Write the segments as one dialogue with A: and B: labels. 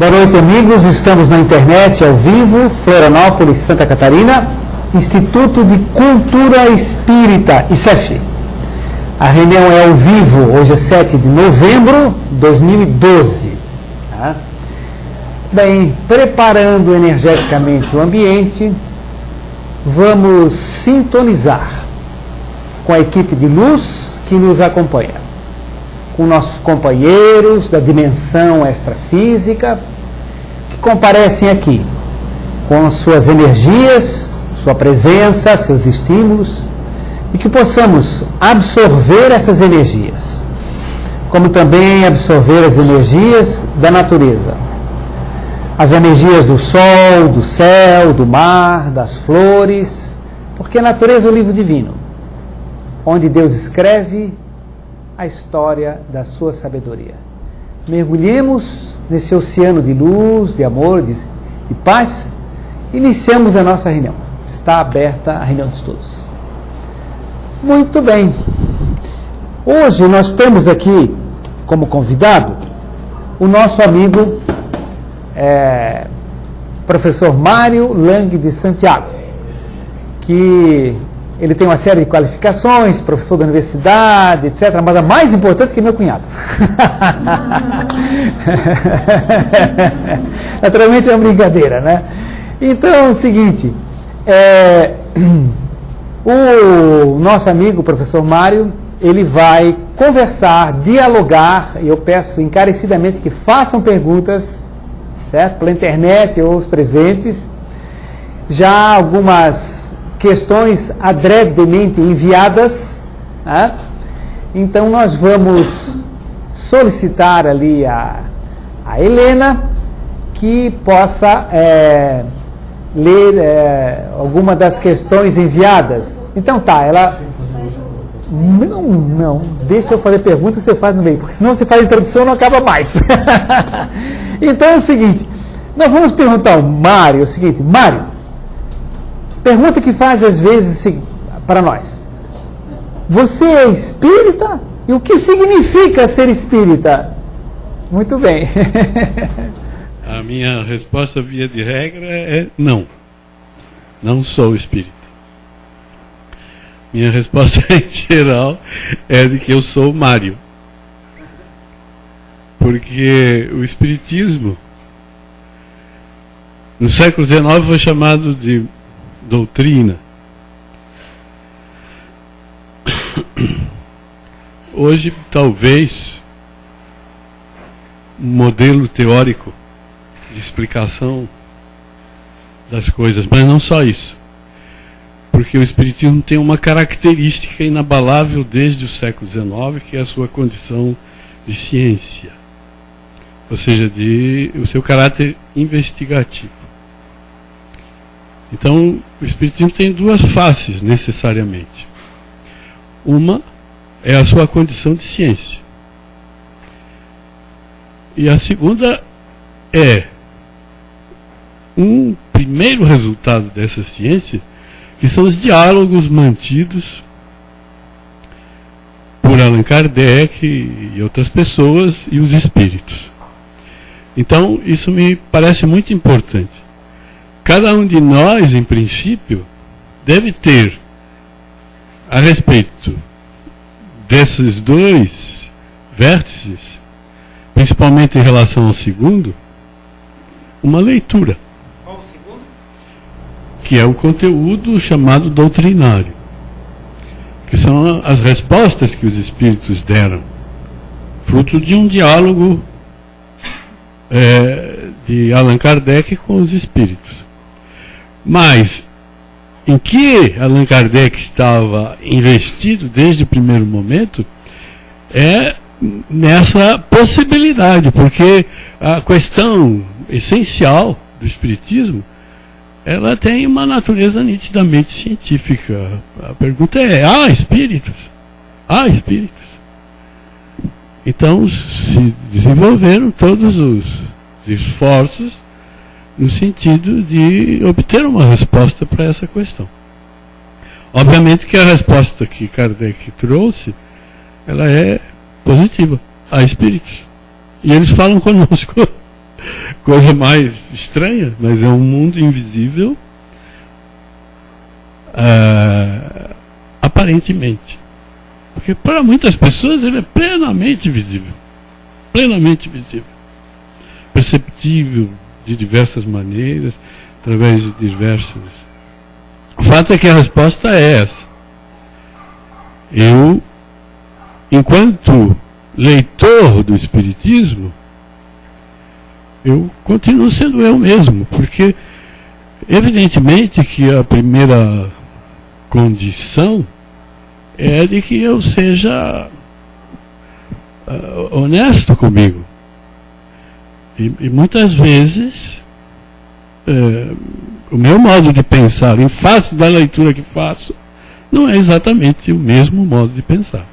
A: Boa noite, amigos. Estamos na internet, ao vivo, Florianópolis, Santa Catarina, Instituto de Cultura Espírita, ICEF. A reunião é ao vivo, hoje é 7 de novembro de 2012. Tá? Bem, preparando energeticamente o ambiente, vamos sintonizar com a equipe de luz que nos acompanha, com nossos companheiros da dimensão extrafísica, que comparecem aqui, com suas energias, sua presença, seus estímulos, e que possamos absorver essas energias, como também absorver as energias da natureza, as energias do sol, do céu, do mar, das flores, porque a natureza é o livro divino, onde Deus escreve a história da sua sabedoria. Mergulhemos nesse oceano de luz, de amor, de paz. Iniciamos a nossa reunião. Está aberta a reunião de estudos. Muito bem. Hoje nós temos aqui como convidado o nosso amigo professor Mário Lang de Santiago, que ele tem uma série de qualificações, professor da universidade, etc. Mas a mais importante que meu cunhado. Naturalmente é uma brincadeira, né? Então é o seguinte, o nosso amigo, professor Mário, ele vai conversar, dialogar, e eu peço encarecidamente que façam perguntas, certo? Pela internet ou os presentes. Já algumas questões adredemente enviadas, né? Então nós vamos solicitar ali a Helena que possa ler alguma das questões enviadas. Então tá, ela... Não, deixa eu fazer pergunta e você faz no meio, porque senão você faz a introdução e não acaba mais. Então é o seguinte, nós vamos perguntar ao Mário o seguinte: Mário, pergunta que faz às vezes para nós: você é espírita? E o que significa ser espírita? Muito bem.
B: A minha resposta, via de regra, é não. Não sou espírita. Minha resposta em geral é de que eu sou Mário. Porque o espiritismo, no século XIX, foi chamado de doutrina. Hoje, talvez, um modelo teórico de explicação das coisas, mas não só isso. Porque o espiritismo tem uma característica inabalável desde o século XIX, que é a sua condição de ciência, ou seja, o seu caráter investigativo. Então, o espiritismo tem duas faces, necessariamente. Uma é a sua condição de ciência. E a segunda é um primeiro resultado dessa ciência, que são os diálogos mantidos por Allan Kardec e outras pessoas e os espíritos. Então, isso me parece muito importante. Cada um de nós, em princípio, deve ter, a respeito desses dois vértices, principalmente em relação ao segundo, uma leitura. Qual o segundo? Que é o conteúdo chamado doutrinário, que são as respostas que os espíritos deram, fruto de um diálogo de Allan Kardec com os espíritos. Mas, em que Allan Kardec estava investido desde o primeiro momento, é nessa possibilidade, porque a questão essencial do espiritismo, ela tem uma natureza nitidamente científica. A pergunta é: há espíritos? Há espíritos? Então se desenvolveram todos os esforços no sentido de obter uma resposta para essa questão. Obviamente que a resposta que Kardec trouxe, ela é positiva. Há espíritos. E eles falam conosco. coisa mais estranha, mas é um mundo invisível, aparentemente. Porque para muitas pessoas ele é plenamente visível. Plenamente visível. Perceptível de diversas maneiras, através de diversas... O fato é que a resposta é essa. Eu, enquanto leitor do Espiritismo, eu continuo sendo eu mesmo, porque evidentemente que a primeira condição é de que eu seja honesto comigo. E muitas vezes o meu modo de pensar, em face da leitura que faço, não é exatamente o mesmo modo de pensar.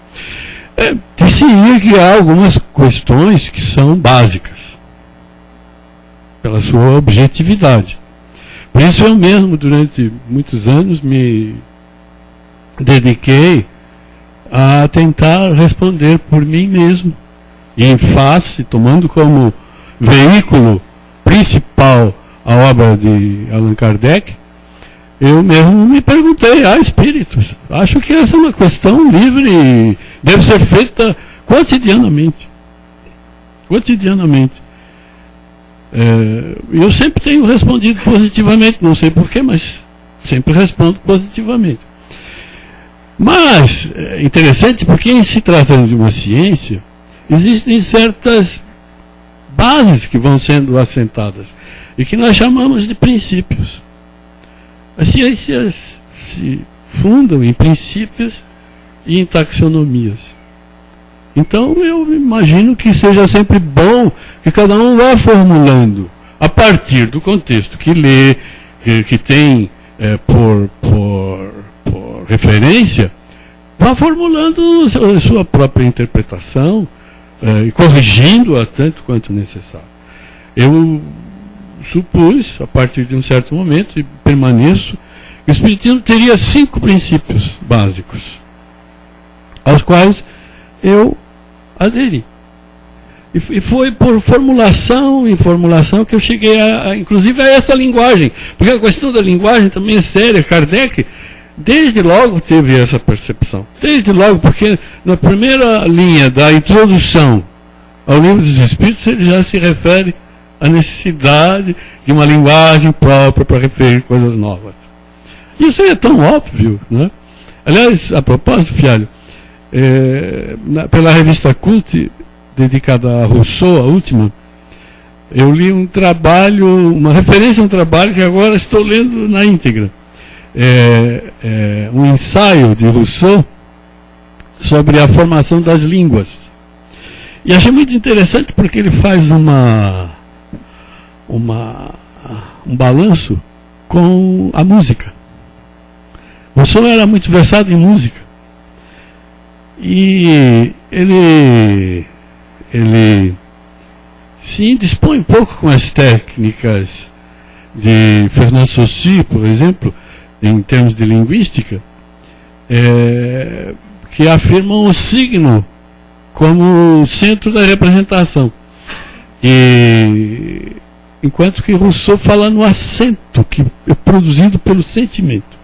B: Diria que há algumas questões que são básicas, pela sua objetividade. Por isso eu mesmo, durante muitos anos, me dediquei a tentar responder por mim mesmo, e em face, tomando como veículo principal a obra de Allan Kardec, eu mesmo me perguntei, espíritos, acho que essa é uma questão livre e deve ser feita cotidianamente. Cotidianamente. Eu sempre tenho respondido positivamente, não sei porquê, mas sempre respondo positivamente. Mas, é interessante porque em se tratando de uma ciência, existem certas bases que vão sendo assentadas e que nós chamamos de princípios. As ciências se fundam em princípios e em taxonomias. Então eu imagino que seja sempre bom que cada um vá formulando, a partir do contexto que lê, que tem por referência, vá formulando sua própria interpretação e corrigindo-a tanto quanto necessário. Eu supus, a partir de um certo momento, e permaneço, que o Espiritismo teria 5 princípios básicos, aos quais eu aderi. E foi por formulação em formulação que eu cheguei inclusive a essa linguagem, porque a questão da linguagem também é séria. Kardec, desde logo, teve essa percepção. Desde logo, porque na primeira linha da introdução ao Livro dos Espíritos, ele já se refere à necessidade de uma linguagem própria para referir coisas novas. Isso é tão óbvio, né? Aliás, a propósito, Fialho, pela revista Cult, dedicada a Rousseau, a última, eu li um trabalho, uma referência a um trabalho que agora estou lendo na íntegra. Um ensaio de Rousseau sobre a formação das línguas. E achei muito interessante porque ele faz um balanço com a música. Rousseau era muito versado em música. E ele se indispõe um pouco com as técnicas de Fernand Saussure, por exemplo, em termos de linguística, que afirmam o signo como centro da representação. E enquanto que Rousseau fala no acento que é produzido pelo sentimento,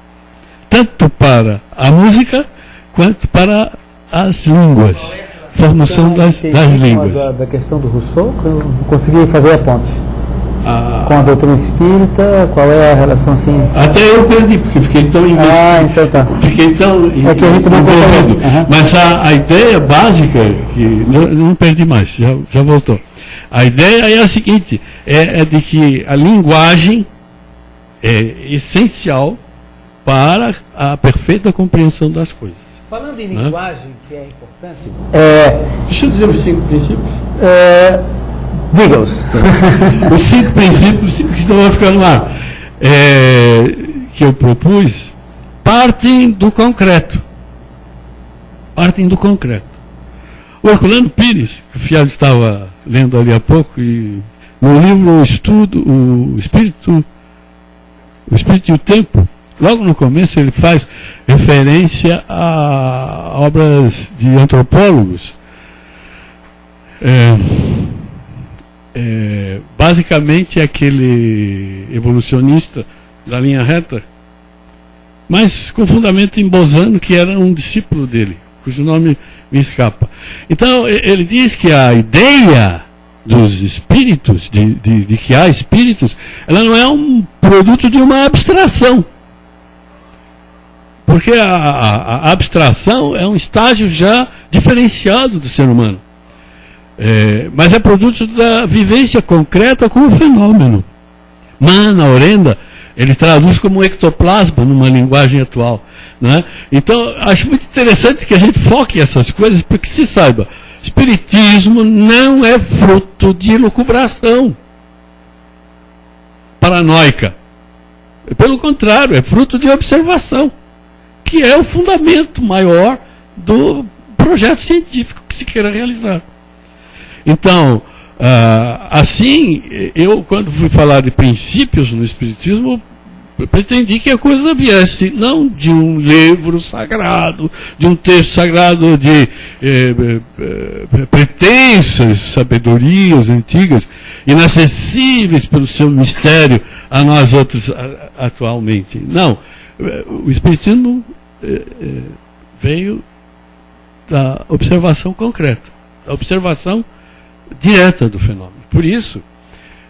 B: tanto para a música quanto para as línguas, formação das línguas.
A: Da questão do Rousseau, eu não consegui fazer a ponte. Com a doutrina espírita, qual é a relação assim?
B: Até eu perdi, porque fiquei tão
A: então tá.
B: Fiquei tão
A: é que a gente não
B: envolvido. Mas a ideia básica, que não perdi mais, já voltou. A ideia é a seguinte, é de que a linguagem é essencial para a perfeita compreensão das coisas.
A: Falando em linguagem, que é importante...
B: Deixa eu dizer os 5 princípios.
A: Diga-os.
B: Os 5 princípios, que estão a ficar no ar, que eu propus, partem do concreto. Partem do concreto. O Herculano Pires, que o Fialho estava lendo ali há pouco, e no livro O Espírito e o Tempo, logo no começo ele faz referência a obras de antropólogos. basicamente aquele evolucionista da linha reta, mas com fundamento em Bolzano, que era um discípulo dele, cujo nome me escapa. Então, ele diz que a ideia dos espíritos, de que há espíritos, ela não é um produto de uma abstração. Porque a abstração é um estágio já diferenciado do ser humano. Mas é produto da vivência concreta com o fenômeno. Mana, orenda, ele traduz como ectoplasma numa linguagem atual. Né? Então, acho muito interessante que a gente foque essas coisas, porque se saiba, espiritismo não é fruto de elucubração paranoica. Pelo contrário, é fruto de observação, que é o fundamento maior do projeto científico que se queira realizar. Então, assim, eu, quando fui falar de princípios no Espiritismo, eu pretendi que a coisa viesse não de um livro sagrado, de um texto sagrado de pretensas sabedorias antigas, inacessíveis pelo seu mistério a nós outros atualmente. Não, o Espiritismo veio da observação concreta, da observação direta do fenômeno. Por isso,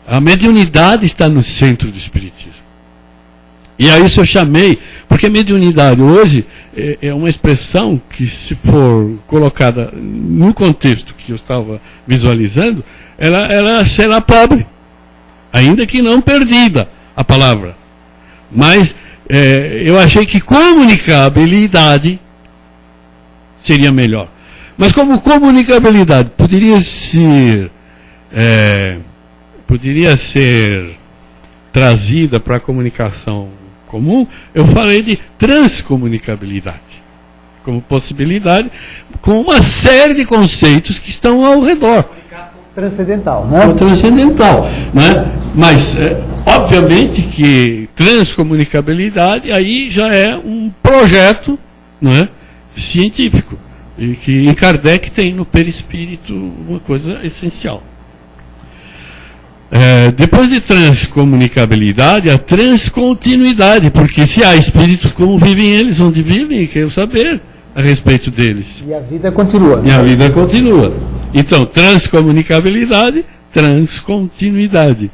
B: a mediunidade está no centro do Espiritismo. E a isso eu chamei, porque mediunidade hoje é uma expressão que, se for colocada no contexto que eu estava visualizando, ela será pobre, ainda que não perdida a palavra. Mas eu achei que comunicabilidade seria melhor. Mas como comunicabilidade poderia ser trazida para a comunicação comum, eu falei de transcomunicabilidade como possibilidade, com uma série de conceitos que estão ao redor.
A: Transcendental, né?
B: Transcendental, né? Mas, obviamente que transcomunicabilidade aí já é um projeto, né, científico, e que em Kardec tem no perispírito uma coisa essencial. Depois de transcomunicabilidade, a transcontinuidade, porque se há espíritos, como vivem eles, onde vivem, quero saber a respeito deles.
A: E a vida continua.
B: E a vida continua. Então, transcomunicabilidade, transcontinuidade.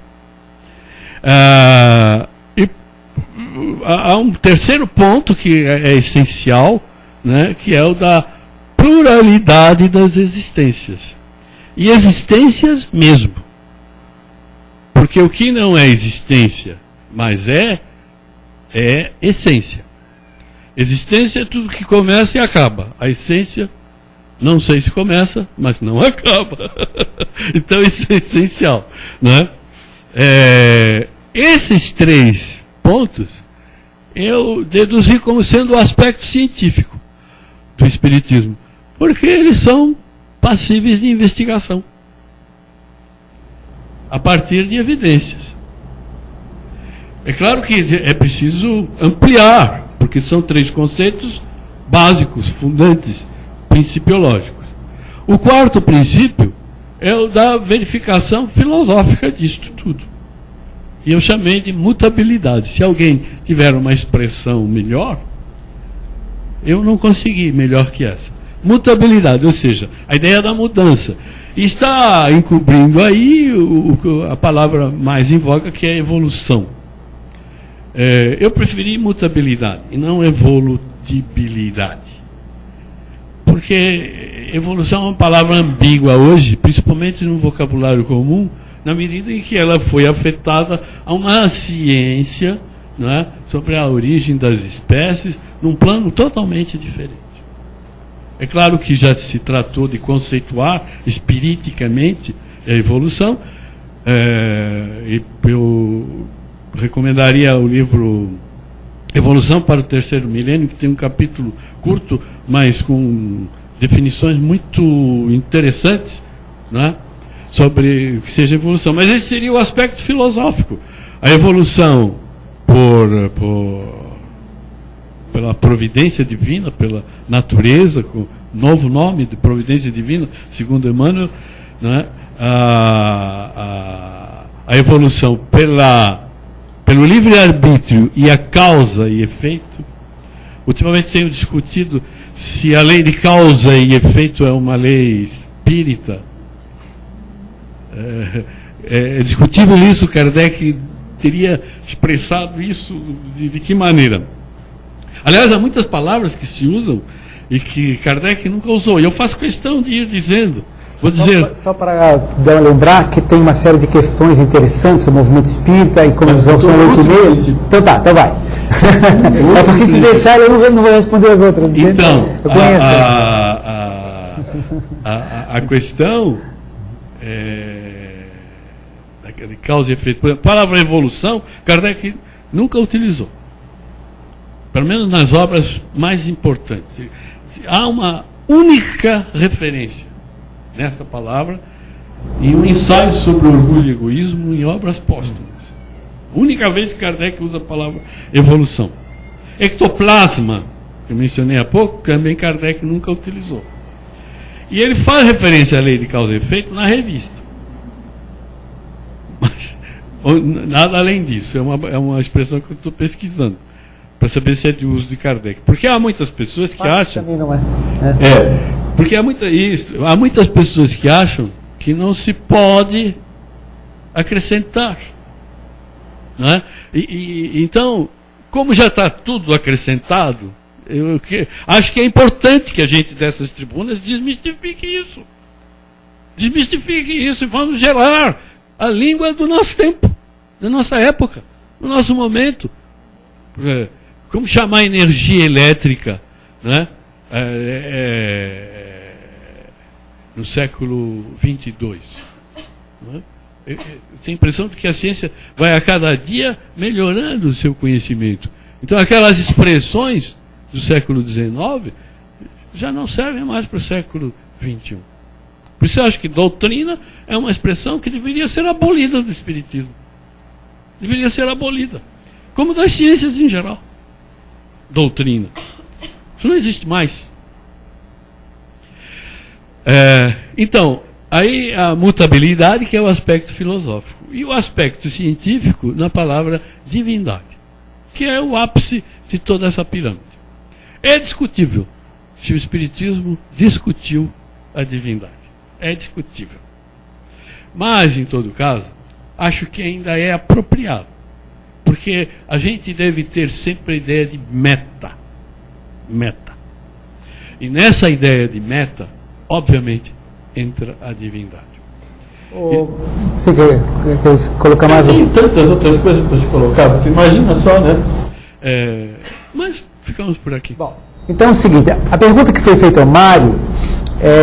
B: E há um terceiro ponto que é essencial, né, que é o da pluralidade das existências. E existências mesmo. Porque o que não é existência, mas é essência. Existência é tudo que começa e acaba. A essência, não sei se começa, mas não acaba. Então isso é essencial. Né? Esses três pontos eu deduzi como sendo o aspecto científico do Espiritismo. Porque eles são passíveis de investigação, a partir de evidências. É claro que é preciso ampliar, porque são três conceitos básicos, fundantes, principiológicos. O quarto princípio é o da verificação filosófica disto tudo. E eu chamei de mutabilidade. Se alguém tiver uma expressão melhor, eu não consegui melhor que essa. Mutabilidade, ou seja, a ideia da mudança. E está encobrindo aí a palavra mais em voga, que é evolução. Eu preferi mutabilidade e não evolutibilidade. Porque evolução é uma palavra ambígua hoje, principalmente no vocabulário comum, na medida em que ela foi afetada a uma ciência, né, sobre a origem das espécies, num plano totalmente diferente. É claro que já se tratou de conceituar espiriticamente a evolução. Eu recomendaria o livro Evolução para o Terceiro Milênio, que tem um capítulo curto, mas com definições muito interessantes, né, sobre o que seja evolução. Mas esse seria o aspecto filosófico. A evolução pela providência divina, pela natureza, com novo nome de providência divina, segundo Emmanuel, né? a evolução pelo livre-arbítrio e a causa e efeito, ultimamente tenho discutido se a lei de causa e efeito é uma lei espírita. É discutível isso, Kardec teria expressado isso de que maneira? Aliás, há muitas palavras que se usam e que Kardec nunca usou. E eu faço questão de ir dizendo. Vou dizer.
A: Só para lembrar que tem uma série de questões interessantes sobre o movimento espírita e como são 8h30. Então tá, então vai. É porque se deixar eu não vou responder as outras.
B: Então,
A: eu conheço.
B: A questão de causa e efeito. Por exemplo, a palavra evolução, Kardec nunca utilizou. Pelo menos nas obras mais importantes. Há uma única referência nessa palavra em um ensaio sobre orgulho e egoísmo em obras póstumas. Única vez que Kardec usa a palavra evolução. Ectoplasma, que eu mencionei há pouco, também Kardec nunca utilizou. E ele faz referência à lei de causa e efeito na revista. Mas nada além disso. É uma expressão que eu estou pesquisando para saber se é de uso de Kardec. Porque há muitas pessoas que acham...
A: Também não é.
B: Porque há muitas pessoas que acham que não se pode acrescentar. Não é? Então, como já está tudo acrescentado, acho que é importante que a gente dessas tribunas desmistifique isso. Desmistifique isso e vamos gerar a língua do nosso tempo, da nossa época, do nosso momento. Como chamar energia elétrica, né? No século 22. Né? Eu tenho a impressão de que a ciência vai a cada dia melhorando o seu conhecimento. Então aquelas expressões do século XIX já não servem mais para o século XXI. Por isso eu acho que doutrina é uma expressão que deveria ser abolida do Espiritismo. Deveria ser abolida. Como das ciências em geral. Doutrina. Isso não existe mais. Então, aí a mutabilidade, que é o aspecto filosófico. E o aspecto científico na palavra divindade, que é o ápice de toda essa pirâmide. É discutível se o Espiritismo discutiu a divindade. É discutível. Mas, em todo caso, acho que ainda é apropriado. Porque a gente deve ter sempre a ideia de meta. Meta. E nessa ideia de meta, obviamente, entra a divindade.
A: Você quer colocar mais?
B: Tem tantas outras coisas para se colocar, porque imagina só, né? Mas ficamos por aqui.
A: Bom, então é o seguinte, a pergunta que foi feita ao Mário,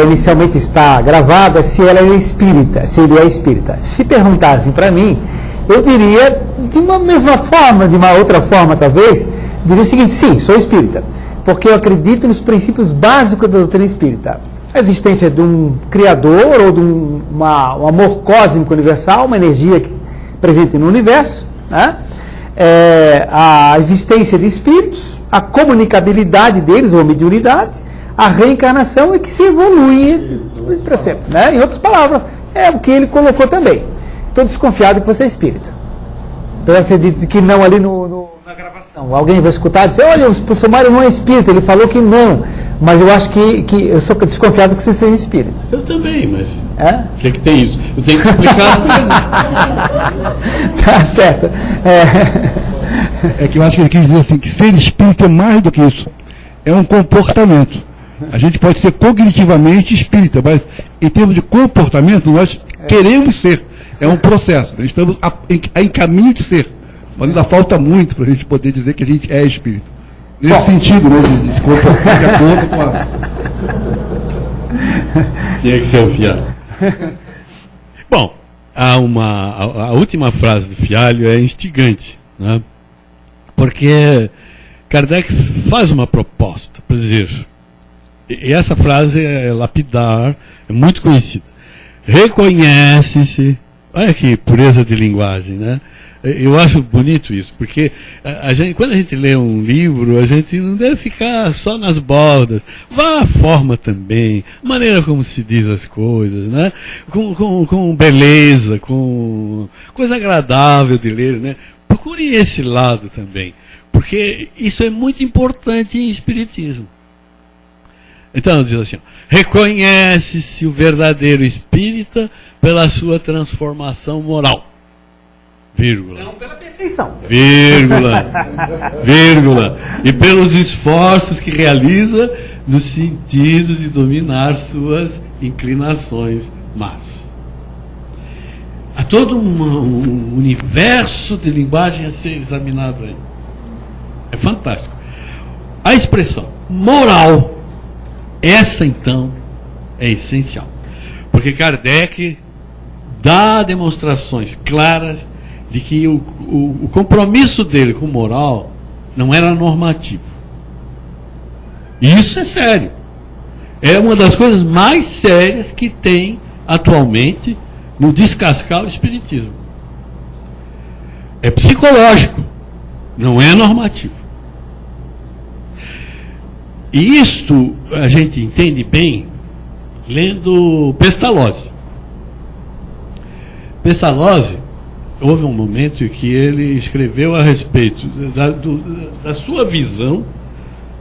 A: inicialmente está gravada, se ele é espírita. Se perguntassem para mim, eu diria, de uma mesma forma, de uma outra forma talvez, diria o seguinte: sim, sou espírita, porque eu acredito nos princípios básicos da doutrina espírita. A existência de um Criador ou de um amor cósmico universal, uma energia presente no universo, né? A existência de espíritos, a comunicabilidade deles, ou mediunidade, a reencarnação e que se evolui para sempre. Né? Em outras palavras, é o que ele colocou também. Estou desconfiado que você é espírita. Apesar de ser dito que não ali na gravação. Alguém vai escutar e dizer: olha, o professor Mário não é espírita, ele falou que não. Mas eu acho que eu sou desconfiado que você seja espírita.
B: Eu também, mas o que é que tem isso? Eu tenho que explicar.
A: Tá certo.
C: É que eu acho que ele quis dizer assim, que ser espírita é mais do que isso. É um comportamento. A gente pode ser cognitivamente espírita, mas em termos de comportamento, nós queremos ser. É um processo. Nós estamos em caminho de ser. Mas ainda falta muito para a gente poder dizer que a gente é espírita. Nesse sentido, né, de comportar de acordo com a...
B: Tinha que ser o Fialho. Bom, a última frase do Fialho é instigante, né? Porque Kardec faz uma proposta, para dizer, e essa frase é lapidar, é muito conhecida. Reconhece-se, olha que pureza de linguagem, né? Eu acho bonito isso, porque quando a gente lê um livro, a gente não deve ficar só nas bordas. Vá à forma também, maneira como se diz as coisas, né? Com beleza, com coisa agradável de ler, né? Procure esse lado também, porque isso é muito importante em espiritismo. Então, diz assim, reconhece-se o verdadeiro espírita pela sua transformação moral. Vírgula.
A: Não pela perfeição.
B: Vírgula. Vírgula. E pelos esforços que realiza no sentido de dominar suas inclinações más. Há todo um universo de linguagem a ser examinado aí. É fantástico. A expressão moral, essa então é essencial. Porque Kardec dá demonstrações claras de que o compromisso dele com moral não era normativo. E isso é sério. É uma das coisas mais sérias que tem atualmente no descascar o espiritismo. É psicológico, não é normativo. E isto a gente entende bem lendo Pestalozzi. Pestalozzi, houve um momento em que ele escreveu a respeito da sua visão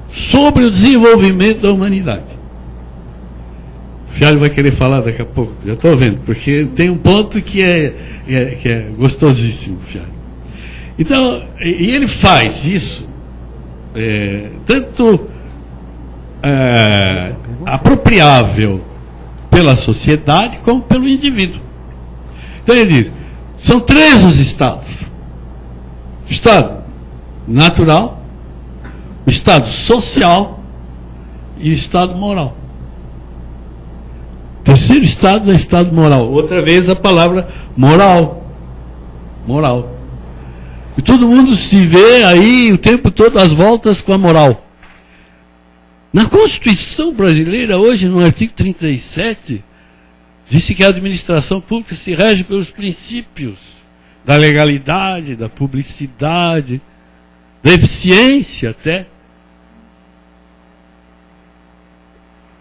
B: sobre o desenvolvimento da humanidade. O Fialho vai querer falar daqui a pouco, já estou vendo, porque tem um ponto que é gostosíssimo, Fialho. Então, e ele faz isso, tanto apropriável pela sociedade como pelo indivíduo. Então ele diz, são 3 os estados. O estado natural, o estado social e o estado moral. O terceiro estado é o estado moral. Outra vez a palavra moral. Moral. E todo mundo se vê aí o tempo todo às voltas com a moral. Na Constituição brasileira, hoje, no artigo 37, disse que a administração pública se rege pelos princípios da legalidade, da publicidade, da eficiência até,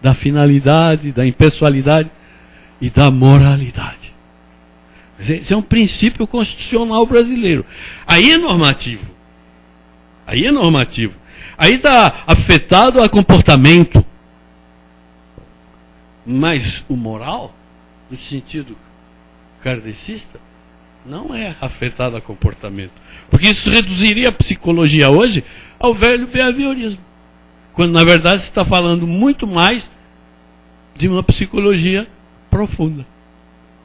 B: da finalidade, da impessoalidade e da moralidade. Esse é um princípio constitucional brasileiro. Aí é normativo. Aí é normativo. Aí está afetado a comportamento. Mas o moral, no sentido kardecista, não é afetado a comportamento. Porque isso reduziria a psicologia hoje ao velho behaviorismo. Quando, na verdade, se está falando muito mais de uma psicologia profunda.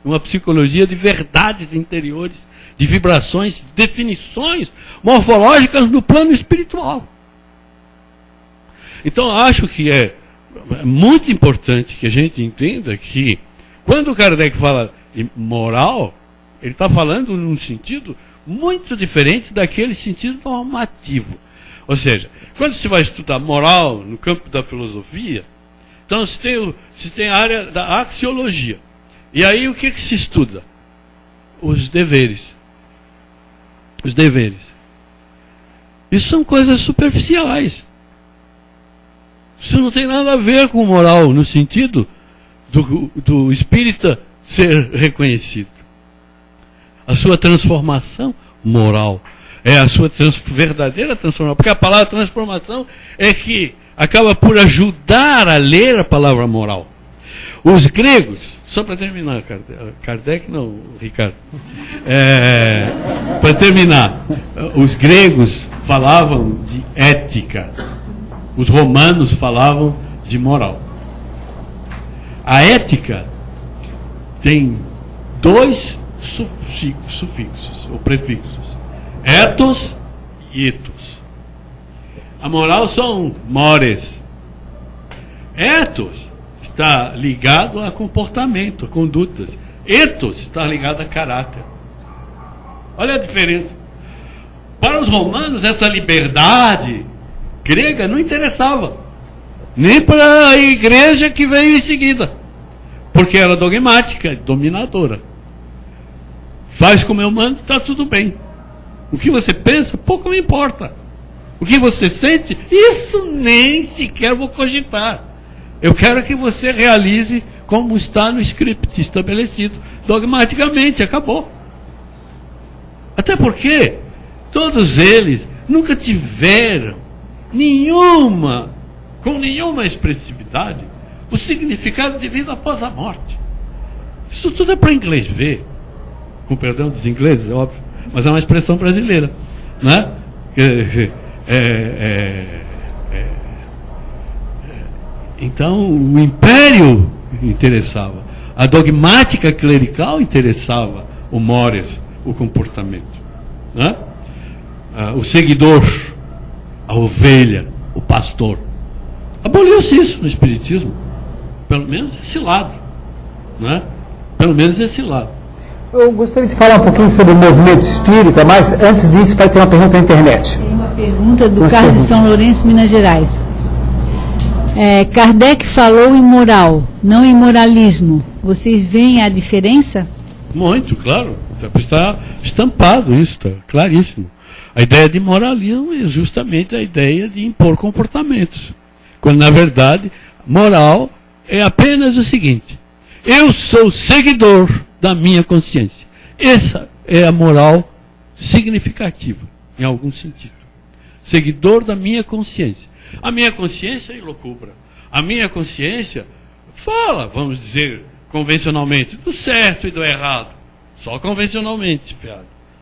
B: Uma psicologia de verdades interiores, de vibrações, definições morfológicas no plano espiritual. Então, acho que é muito importante que a gente entenda que, quando o Kardec fala de moral, ele está falando num sentido muito diferente daquele sentido normativo. Ou seja, quando se vai estudar moral no campo da filosofia, então se tem a área da axiologia. E aí o que se estuda? Os deveres. Os deveres. Isso são coisas superficiais. Isso não tem nada a ver com moral, no sentido do espírita ser reconhecido. A sua transformação moral é a sua verdadeira transformação. Porque a palavra transformação é que acaba por ajudar a ler a palavra moral. Os gregos, só para terminar, Kardec não, Ricardo. Para terminar, os gregos falavam de ética. Os romanos falavam de moral. A ética tem 2 sufixos, ou prefixos. Ethos e ethos. A moral são mores. Ethos está ligado a comportamento, a condutas. Ethos está ligado a caráter. Olha a diferença. Para os romanos, essa liberdade grega não interessava. Nem para a igreja que veio em seguida. Porque era dogmática, dominadora. Faz como eu mando, está tudo bem. O que você pensa, pouco me importa. O que você sente, isso nem sequer vou cogitar. Eu quero que você realize como está no script estabelecido, dogmaticamente, acabou. Até porque todos eles nunca tiveram com nenhuma expressividade, o significado de vida após a morte. Isso tudo é para inglês ver, com perdão dos ingleses, é óbvio, mas é uma expressão brasileira, né? Então o império interessava, a dogmática clerical interessava o mores, o comportamento, né? O seguidor, a ovelha, o pastor. Aboliu-se isso no Espiritismo, pelo menos esse lado, né? Pelo menos esse lado.
A: Eu gostaria de falar um pouquinho sobre o movimento espírita, mas antes disso, vai ter uma pergunta na internet.
D: Tem uma pergunta do Carlos de São Lourenço, Minas Gerais. Kardec falou em moral, não em moralismo. Vocês veem a diferença?
B: Muito, claro. Está estampado isso, está claríssimo. A ideia de moralismo é justamente a ideia de impor comportamentos. Quando, na verdade, moral é apenas o seguinte: eu sou seguidor da minha consciência. Essa é a moral significativa, em algum sentido. Seguidor da minha consciência. A minha consciência é ilocubra. A minha consciência fala, vamos dizer, convencionalmente, do certo e do errado. Só convencionalmente,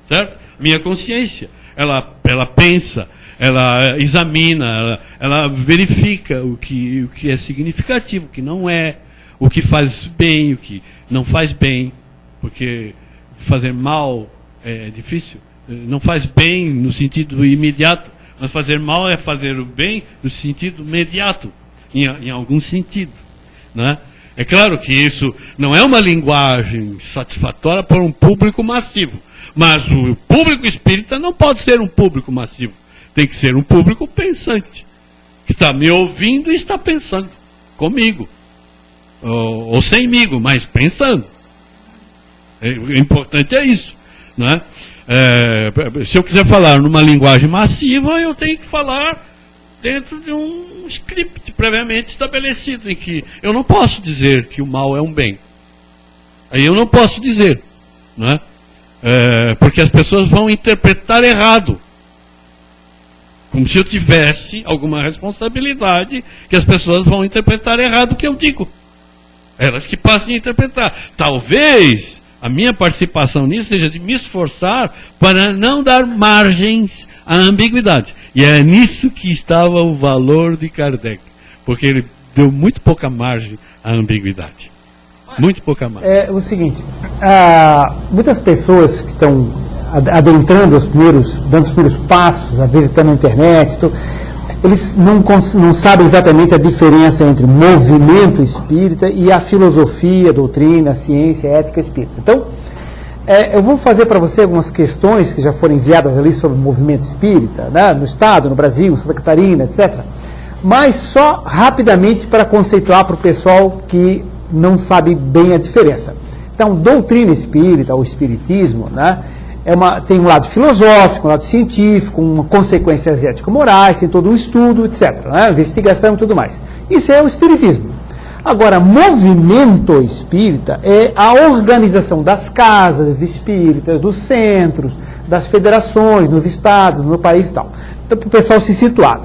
B: certo? Minha consciência, ela pensa, ela examina, ela verifica o que é significativo, o que não é, o que faz bem, o que não faz bem, porque fazer mal é difícil. Não faz bem no sentido imediato, mas fazer mal é fazer o bem no sentido imediato, em algum sentido, né? É claro que isso não é uma linguagem satisfatória para um público massivo, mas o público espírita não pode ser um público massivo, tem que ser um público pensante, que está me ouvindo e está pensando comigo, ou semigo, mas pensando. O importante é isso, né? Se eu quiser falar numa linguagem massiva, eu tenho que falar dentro de um script previamente estabelecido, em que eu não posso dizer que o mal é um bem. Aí eu não posso dizer, né? Porque as pessoas vão interpretar errado. Como se eu tivesse alguma responsabilidade, que as pessoas vão interpretar errado o que eu digo. Elas que passem a interpretar. Talvez a minha participação nisso seja de me esforçar para não dar margens à ambiguidade. E é nisso que estava o valor de Kardec, porque ele deu muito pouca margem à ambiguidade. Muito pouca margem.
A: É o seguinte, muitas pessoas que estão adentrando dando os primeiros passos, visitando a internet, eles não sabem exatamente a diferença entre movimento espírita e a filosofia, a doutrina, a ciência, a ética espírita. Então, eu vou fazer para você algumas questões que já foram enviadas ali sobre o movimento espírita, né, no Estado, no Brasil, Santa Catarina, etc. Mas só rapidamente para conceituar para o pessoal que não sabe bem a diferença. Então, doutrina espírita, ou espiritismo, né, tem um lado filosófico, um lado científico, uma consequências ético-morais, tem todo um estudo, etc., né, investigação e tudo mais. Isso é o espiritismo. Agora, movimento espírita é a organização das casas espíritas, dos centros, das federações, nos estados, no país e tal. Então, para o pessoal se situar.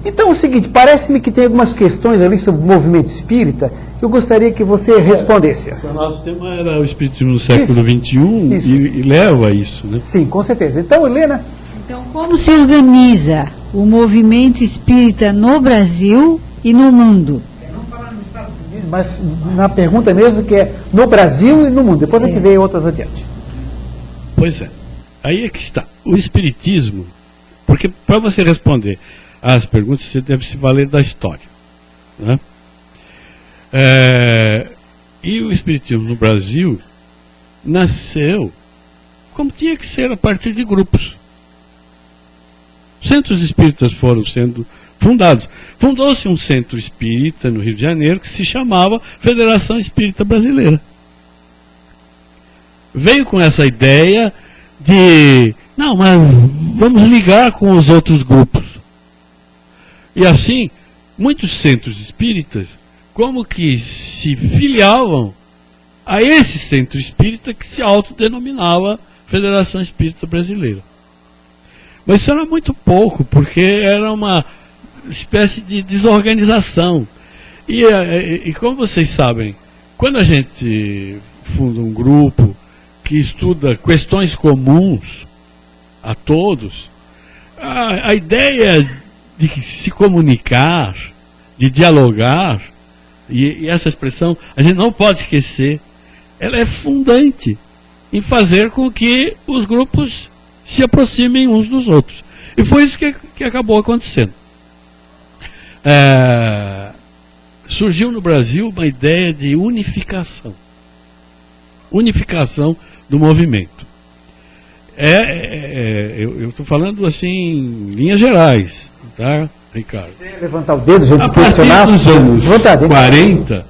A: Então, é o seguinte, parece-me que tem algumas questões ali sobre o movimento espírita que eu gostaria que você respondesse.
B: O nosso tema era o espiritismo no século XXI e leva a isso, né?
A: Sim, com certeza. Então, Helena...
D: Então, como se organiza o movimento espírita no Brasil e no mundo?
A: Mas na pergunta mesmo, que é no Brasil e no mundo. Depois a gente vê outras adiante.
B: Pois é. Aí é que está. O espiritismo, porque para você responder às perguntas, você deve se valer da história, né? E o espiritismo no Brasil nasceu como tinha que ser, a partir de grupos. Centros espíritas foram sendo fundados. Fundou-se um centro espírita no Rio de Janeiro que se chamava Federação Espírita Brasileira. Veio com essa ideia de Não, mas vamos ligar com os outros grupos. E assim, muitos centros espíritas, como que se filiavam a esse centro espírita que se autodenominava Federação Espírita Brasileira. Mas isso era muito pouco, porque era uma espécie de desorganização. E como vocês sabem, quando a gente funda um grupo que estuda questões comuns a todos, a ideia de se comunicar, de dialogar, e essa expressão a gente não pode esquecer, ela é fundante em fazer com que os grupos se aproximem uns dos outros. E foi isso que acabou acontecendo. Surgiu no Brasil uma ideia de unificação. Unificação do movimento. Eu estou falando assim em linhas gerais, tá, Ricardo?
A: Levantar o dedo, gente,
B: a partir dos anos
A: vontade,
B: 40,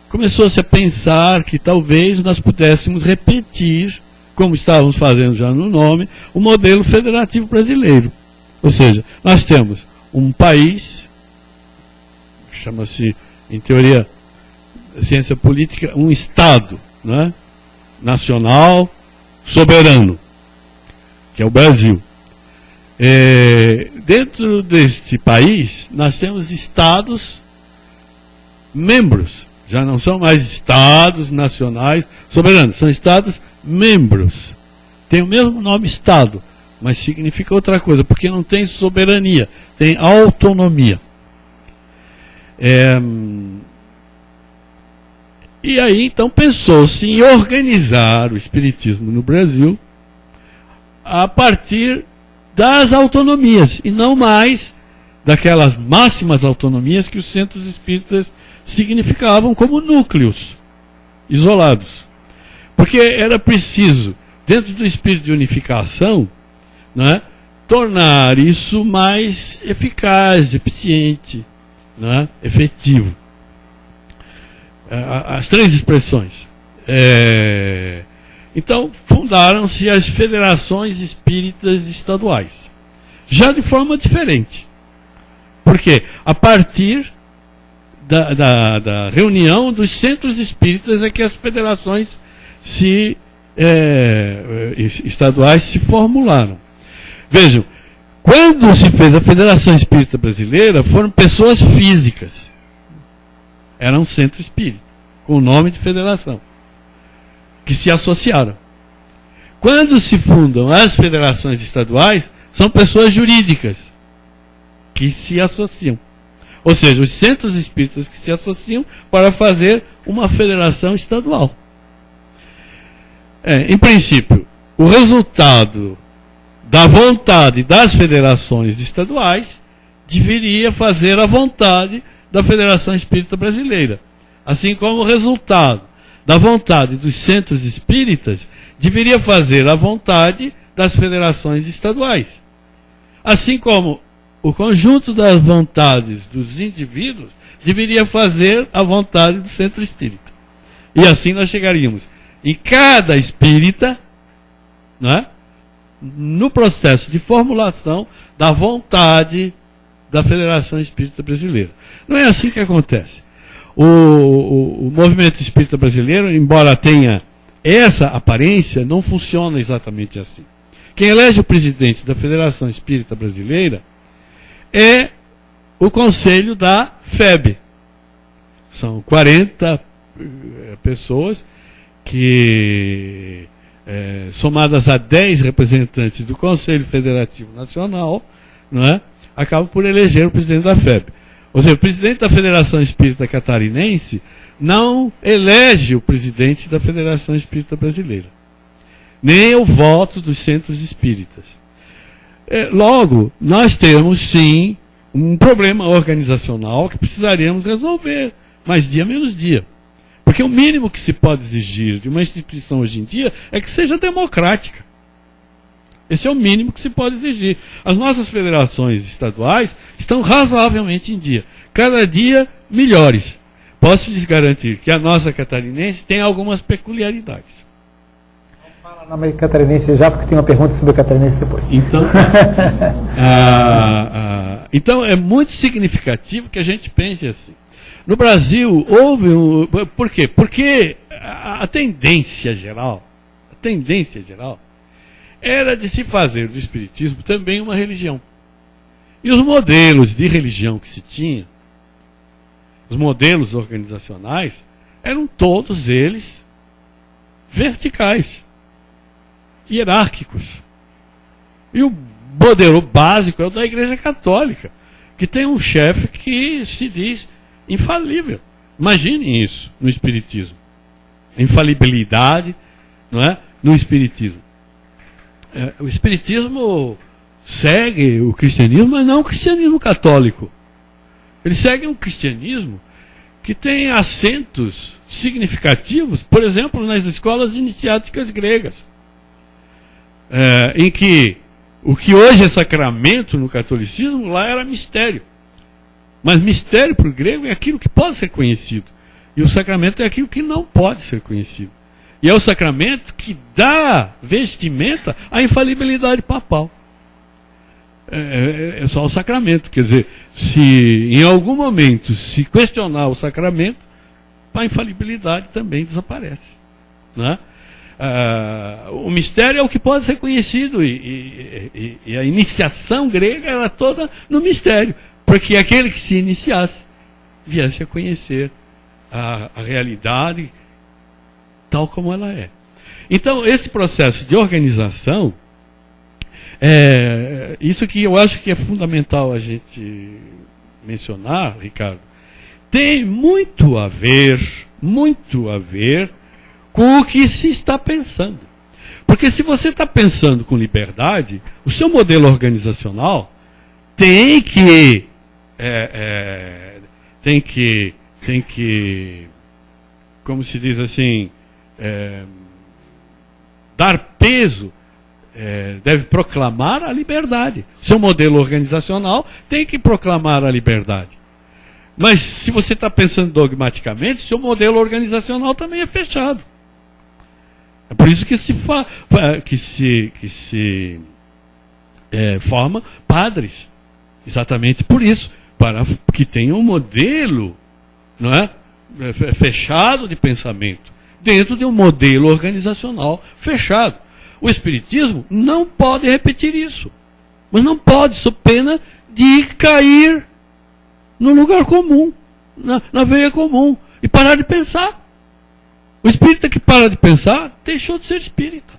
B: começou-se a pensar que talvez nós pudéssemos repetir, como estávamos fazendo já no nome, o modelo federativo brasileiro. Ou seja, nós temos um país, chama-se, em teoria, ciência política, um Estado, né, nacional, soberano, que é o Brasil. Dentro deste país, nós temos estados membros, já não são mais estados nacionais soberanos, são estados membros. Tem o mesmo nome Estado, mas significa outra coisa, porque não tem soberania, tem autonomia. E aí, então, pensou-se em organizar o espiritismo no Brasil a partir das autonomias, e não mais daquelas máximas autonomias que os centros espíritas significavam como núcleos isolados. Porque era preciso, dentro do espírito de unificação, né, tornar isso mais eficaz, eficiente, né, efetivo. As três expressões. Então, fundaram-se as federações espíritas estaduais, já de forma diferente. Porque a partir da reunião dos centros espíritas é que as federações estaduais se formularam. Vejam, quando se fez a Federação Espírita Brasileira, foram pessoas físicas. Era um centro espírita, com o nome de federação, que se associaram. Quando se fundam as federações estaduais, são pessoas jurídicas, que se associam. Ou seja, os centros espíritas que se associam para fazer uma federação estadual. Em princípio, o resultado da vontade das federações estaduais deveria fazer a vontade da Federação Espírita Brasileira. Assim como o resultado da vontade dos centros espíritas deveria fazer a vontade das federações estaduais. Assim como o conjunto das vontades dos indivíduos deveria fazer a vontade do centro espírita. E assim nós chegaríamos em cada espírita, né, no processo de formulação da vontade da Federação Espírita Brasileira. Não é assim que acontece. O movimento espírita brasileiro, embora tenha essa aparência, não funciona exatamente assim. Quem elege o presidente da Federação Espírita Brasileira é o Conselho da FEB. São 40 pessoas que, somadas a 10 representantes do Conselho Federativo Nacional, não é, acabam por eleger o presidente da FEB. Ou seja, o presidente da Federação Espírita Catarinense não elege o presidente da Federação Espírita Brasileira, nem o voto dos centros espíritas. Logo, nós temos sim um problema organizacional que precisaríamos resolver, mais dia menos dia. Porque o mínimo que se pode exigir de uma instituição hoje em dia é que seja democrática. Esse é o mínimo que se pode exigir. As nossas federações estaduais estão razoavelmente em dia. Cada dia melhores. Posso lhes garantir que a nossa catarinense tem algumas peculiaridades.
A: Não fala nome catarinense já, porque tem uma pergunta sobre o catarinense depois.
B: Então, então é muito significativo que a gente pense assim. No Brasil houve um... Por quê? Porque a tendência geral era de se fazer do espiritismo também uma religião. E os modelos de religião que se tinha, os modelos organizacionais, eram todos eles verticais, hierárquicos. E o modelo básico é o da Igreja Católica, que tem um chefe que se diz infalível. Imaginem isso no espiritismo. A infalibilidade, não é? No espiritismo. O espiritismo segue o cristianismo, mas não o cristianismo católico. Ele segue um cristianismo que tem acentos significativos, por exemplo, nas escolas iniciáticas gregas, em que o que hoje é sacramento no catolicismo, lá era mistério. Mas mistério para o grego é aquilo que pode ser conhecido. E o sacramento é aquilo que não pode ser conhecido. E é o sacramento que dá vestimenta à infalibilidade papal. É só o sacramento. Quer dizer, se em algum momento se questionar o sacramento, a infalibilidade também desaparece. Né? O mistério é o que pode ser conhecido. E a iniciação grega era toda no mistério. Para que aquele que se iniciasse viesse a conhecer a realidade tal como ela é. Então, esse processo de organização, isso que eu acho que é fundamental a gente mencionar, Ricardo, tem muito a ver com o que se está pensando. Porque se você está pensando com liberdade, o seu modelo organizacional tem que como se diz assim, dar peso, deve proclamar a liberdade. Seu modelo organizacional tem que proclamar a liberdade. Mas se você está pensando dogmaticamente, seu modelo organizacional também é fechado. É por isso que se forma padres. Exatamente por isso. Para que tenha um modelo, não é, fechado de pensamento, dentro de um modelo organizacional fechado. O Espiritismo não pode repetir isso. Mas não pode, sob pena de cair no lugar comum, na veia comum, e parar de pensar. O espírita que para de pensar, deixou de ser espírita.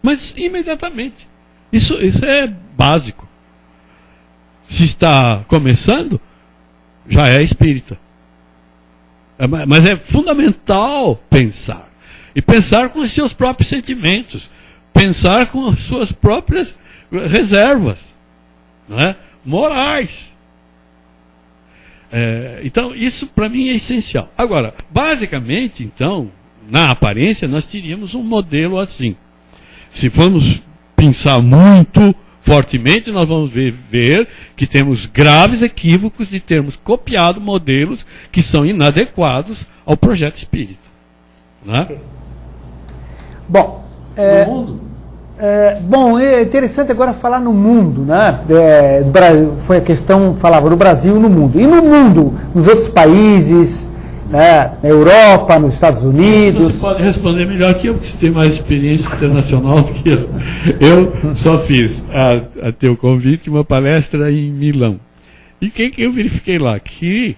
B: Mas imediatamente. Isso é básico. Se está começando, já é espírita. Mas é fundamental pensar. E pensar com os seus próprios sentimentos. Pensar com as suas próprias reservas, não é? Morais. Então, isso para mim é essencial. Agora, basicamente, então, na aparência, nós teríamos um modelo assim. Se formos pensar muito fortemente, nós vamos ver que temos graves equívocos de termos copiado modelos que são inadequados ao projeto espírita. Né?
A: Bom,
B: no mundo?
A: É interessante agora falar no mundo, né? Foi a questão, falava no Brasil e no mundo. E no mundo, nos outros países, né? Na Europa, nos Estados Unidos.
B: Você pode responder melhor que eu, porque você tem mais experiência internacional do que eu. Eu só fiz, a teu convite, uma palestra em Milão. E que eu verifiquei lá? Que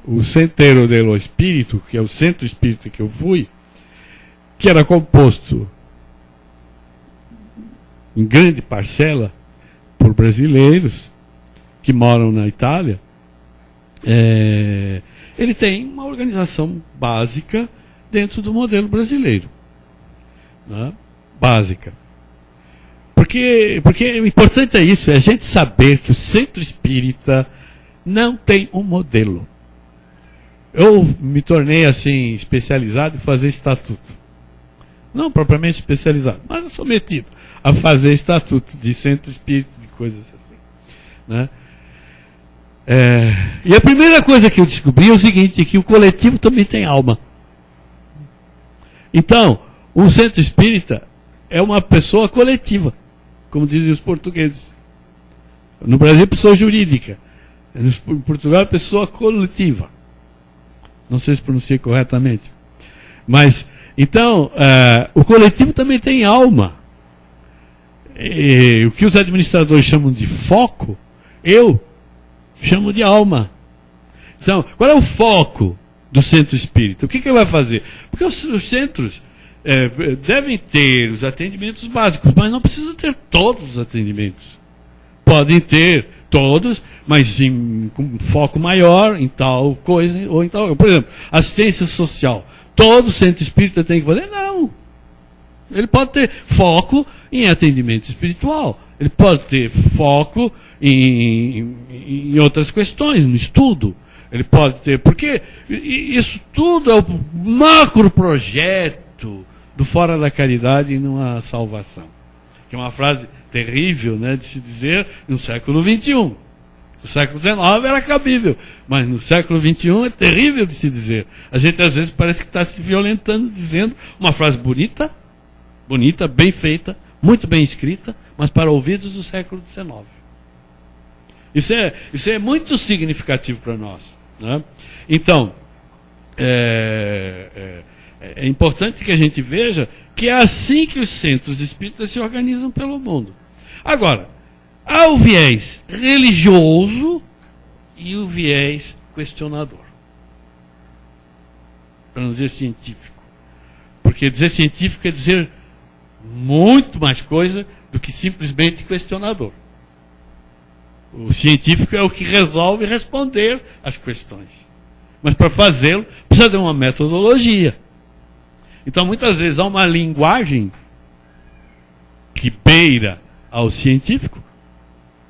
B: o Sendero dello Spirito, que é o centro espírita que eu fui, que era composto em grande parcela por brasileiros que moram na Itália, ele tem uma organização básica dentro do modelo brasileiro. Né? Básica. Porque o importante é isso, é a gente saber que o centro espírita não tem um modelo. Eu me tornei assim especializado em fazer estatuto. Não propriamente especializado, mas eu sou metido a fazer estatuto de centro espírita, de coisas assim. Né? E a primeira coisa que eu descobri é o seguinte, que o coletivo também tem alma. Então, um centro espírita é uma pessoa coletiva, como dizem os portugueses. No Brasil, pessoa jurídica. Em Portugal, pessoa coletiva. Não sei se pronunciei corretamente. Mas, então, o coletivo também tem alma. E o que os administradores chamam de foco, eu chamo de alma. Então, qual é o foco do centro espírita? O que ele vai fazer? Porque os centros devem ter os atendimentos básicos, mas não precisa ter todos os atendimentos. Podem ter todos, mas com foco maior em tal coisa ou em tal. Por exemplo, assistência social. Todo centro espírita tem que fazer? Não. Ele pode ter foco em atendimento espiritual. Ele pode ter foco em outras questões, no estudo. Ele pode ter, porque isso tudo é o macro projeto do fora da caridade e não há salvação. Que é uma frase terrível, né, de se dizer no século XXI. No século XIX era cabível, mas no século XXI é terrível de se dizer. A gente às vezes parece que está se violentando dizendo uma frase bonita, bem feita, muito bem escrita, mas para ouvidos do século XIX. Isso é muito significativo para nós. Né? Então, é importante que a gente veja que é assim que os centros espíritas se organizam pelo mundo. Agora, há o viés religioso e o viés questionador. Para não dizer científico. Porque dizer científico é dizer muito mais coisa do que simplesmente questionador. O científico é o que resolve responder às questões. Mas para fazê-lo, precisa de uma metodologia. Então, muitas vezes, há uma linguagem que beira ao científico,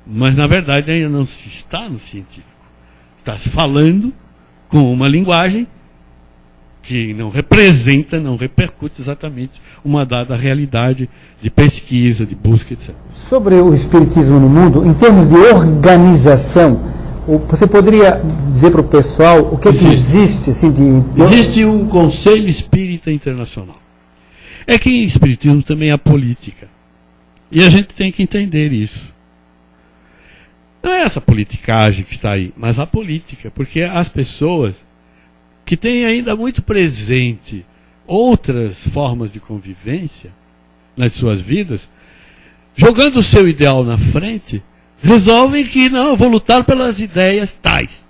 B: mas, na verdade, ainda não se está no científico. Está se falando com uma linguagem que não representa, não repercute exatamente uma dada realidade de pesquisa, de busca, etc.
A: Sobre o espiritismo no mundo, em termos de organização, você poderia dizer para o pessoal o que existe? Assim,
B: Existe um Conselho Espírita Internacional. É que em espiritismo também há política. E a gente tem que entender isso. Não é essa politicagem que está aí, mas a política. Porque as pessoas que têm ainda muito presente outras formas de convivência nas suas vidas, jogando o seu ideal na frente, resolvem que não, eu vou lutar pelas ideias tais.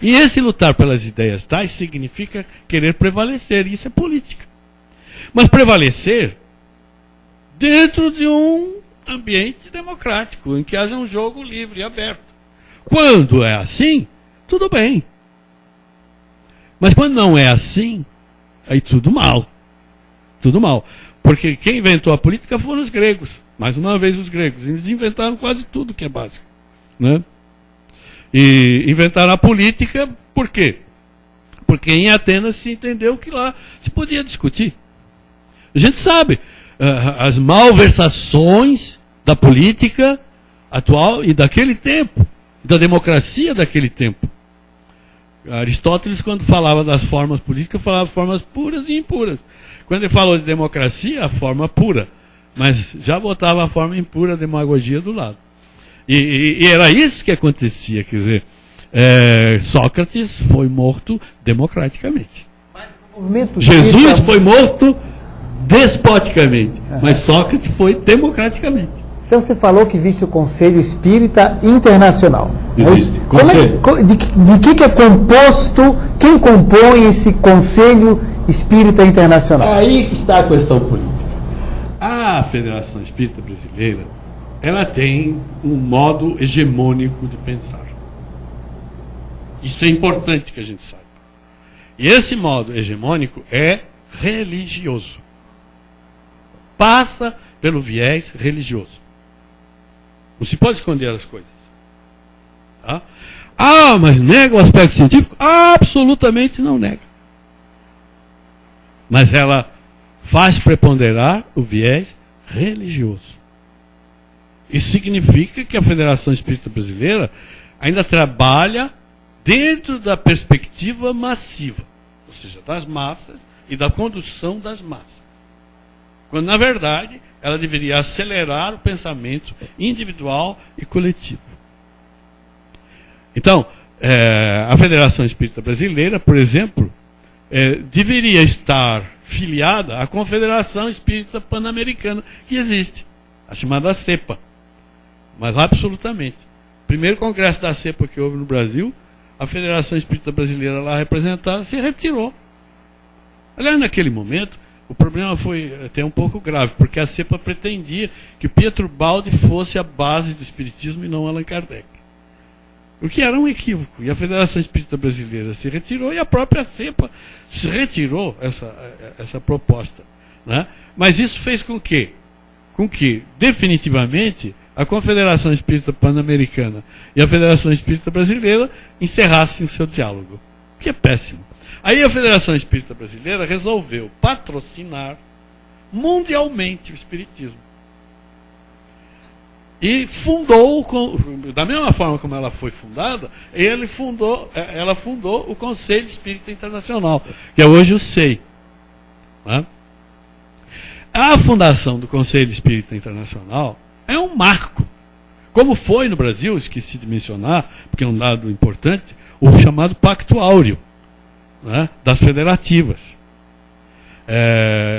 B: E esse lutar pelas ideias tais significa querer prevalecer. Isso é política. Mas prevalecer dentro de um ambiente democrático, em que haja um jogo livre e aberto. Quando é assim, tudo bem. Mas quando não é assim, aí tudo mal. Tudo mal. Porque quem inventou a política foram os gregos. Mais uma vez os gregos. Eles inventaram quase tudo que é básico. Né? E inventaram a política por quê? Porque em Atenas se entendeu que lá se podia discutir. A gente sabe as malversações da política atual e daquele tempo, da democracia daquele tempo. Aristóteles, quando falava das formas políticas, falava formas puras e impuras. Quando ele falou de democracia, a forma pura. Mas já botava a forma impura, a demagogia do lado. E era isso que acontecia. Quer dizer, Sócrates foi morto democraticamente. Jesus foi morto despoticamente. Mas Sócrates foi democraticamente.
A: Então você falou que existe o Conselho Espírita Internacional.
B: Existe. Conselho.
A: De que é composto, quem compõe esse Conselho Espírita Internacional?
B: Aí que está a questão política. A Federação Espírita Brasileira, ela tem um modo hegemônico de pensar. Isso é importante que a gente saiba. E esse modo hegemônico é religioso. Passa pelo viés religioso. Não se pode esconder as coisas. Tá? Ah, mas nega o aspecto científico? Absolutamente não nega. Mas ela faz preponderar o viés religioso. Isso significa que a Federação Espírita Brasileira ainda trabalha dentro da perspectiva massiva, ou seja, das massas, e da condução das massas. Quando, na verdade, ela deveria acelerar o pensamento individual e coletivo. Então, a Federação Espírita Brasileira, por exemplo, deveria estar filiada à Confederação Espírita Pan-Americana, que existe, a chamada CEPA. Mas absolutamente. O primeiro congresso da CEPA que houve no Brasil, a Federação Espírita Brasileira lá representada se retirou. Aliás, naquele momento, o problema foi até um pouco grave, porque a CEPA pretendia que Pietro Baldi fosse a base do Espiritismo e não Allan Kardec. O que era um equívoco. E a Federação Espírita Brasileira se retirou e a própria CEPA se retirou essa proposta. Né? Mas isso fez com que, definitivamente, a Confederação Espírita Pan-Americana e a Federação Espírita Brasileira encerrassem o seu diálogo, que é péssimo. Aí a Federação Espírita Brasileira resolveu patrocinar mundialmente o Espiritismo. E fundou, da mesma forma como ela foi fundada, ela fundou o Conselho Espírita Internacional, que é hoje o SEI. Né? A fundação do Conselho Espírita Internacional é um marco. Como foi no Brasil, esqueci de mencionar, porque é um dado importante, o chamado Pacto Áureo, né, das federativas.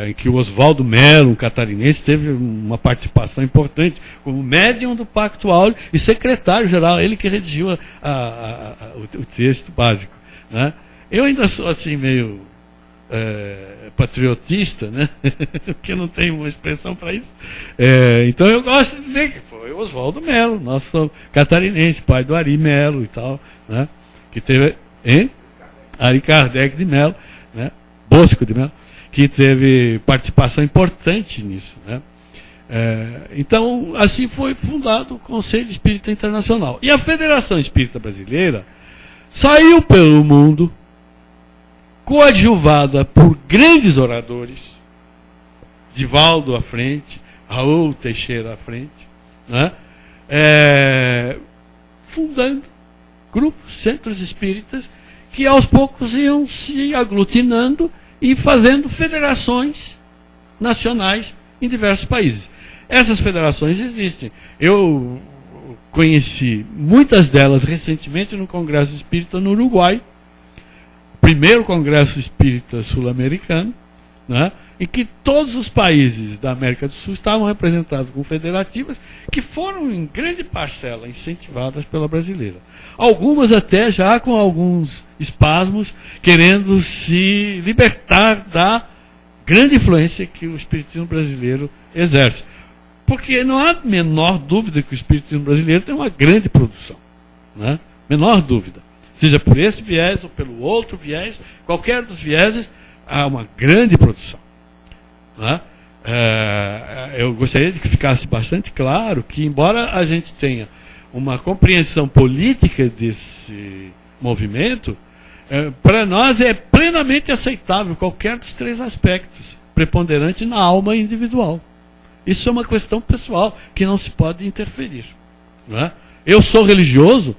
B: Em que o Oswaldo Mello, um catarinense, teve uma participação importante como médium do Pacto Áureo e secretário-geral, ele que redigiu o texto básico. Né? Eu ainda sou assim meio patriotista, né? Porque não tenho uma expressão para isso. Então eu gosto de dizer que foi o Oswaldo Mello, nosso catarinense, pai do Ari Mello e tal, né? Que teve, Ari Kardec de Mello, né? Bosco de Mello, que teve participação importante nisso. Né? Então, assim foi fundado o Conselho Espírita Internacional. E a Federação Espírita Brasileira saiu pelo mundo coadjuvada por grandes oradores, Divaldo à frente, Raul Teixeira à frente, né? Fundando grupos, centros espíritas, que aos poucos iam se aglutinando e fazendo federações nacionais em diversos países. Essas federações existem. Eu conheci muitas delas recentemente no Congresso Espírita no Uruguai, primeiro Congresso Espírita Sul-Americano, né, em que todos os países da América do Sul estavam representados com federativas que foram, em grande parcela, incentivadas pela brasileira. Algumas até já com alguns espasmos, querendo se libertar da grande influência que o espiritismo brasileiro exerce. Porque não há menor dúvida que o espiritismo brasileiro tem uma grande produção. Né? Menor dúvida. Seja por esse viés ou pelo outro viés, qualquer dos vieses, há uma grande produção. Né? Eu gostaria de que ficasse bastante claro que, embora a gente tenha uma compreensão política desse movimento, para nós é plenamente aceitável qualquer dos três aspectos, preponderante na alma individual. Isso é uma questão pessoal que não se pode interferir. Não é? Eu sou religioso,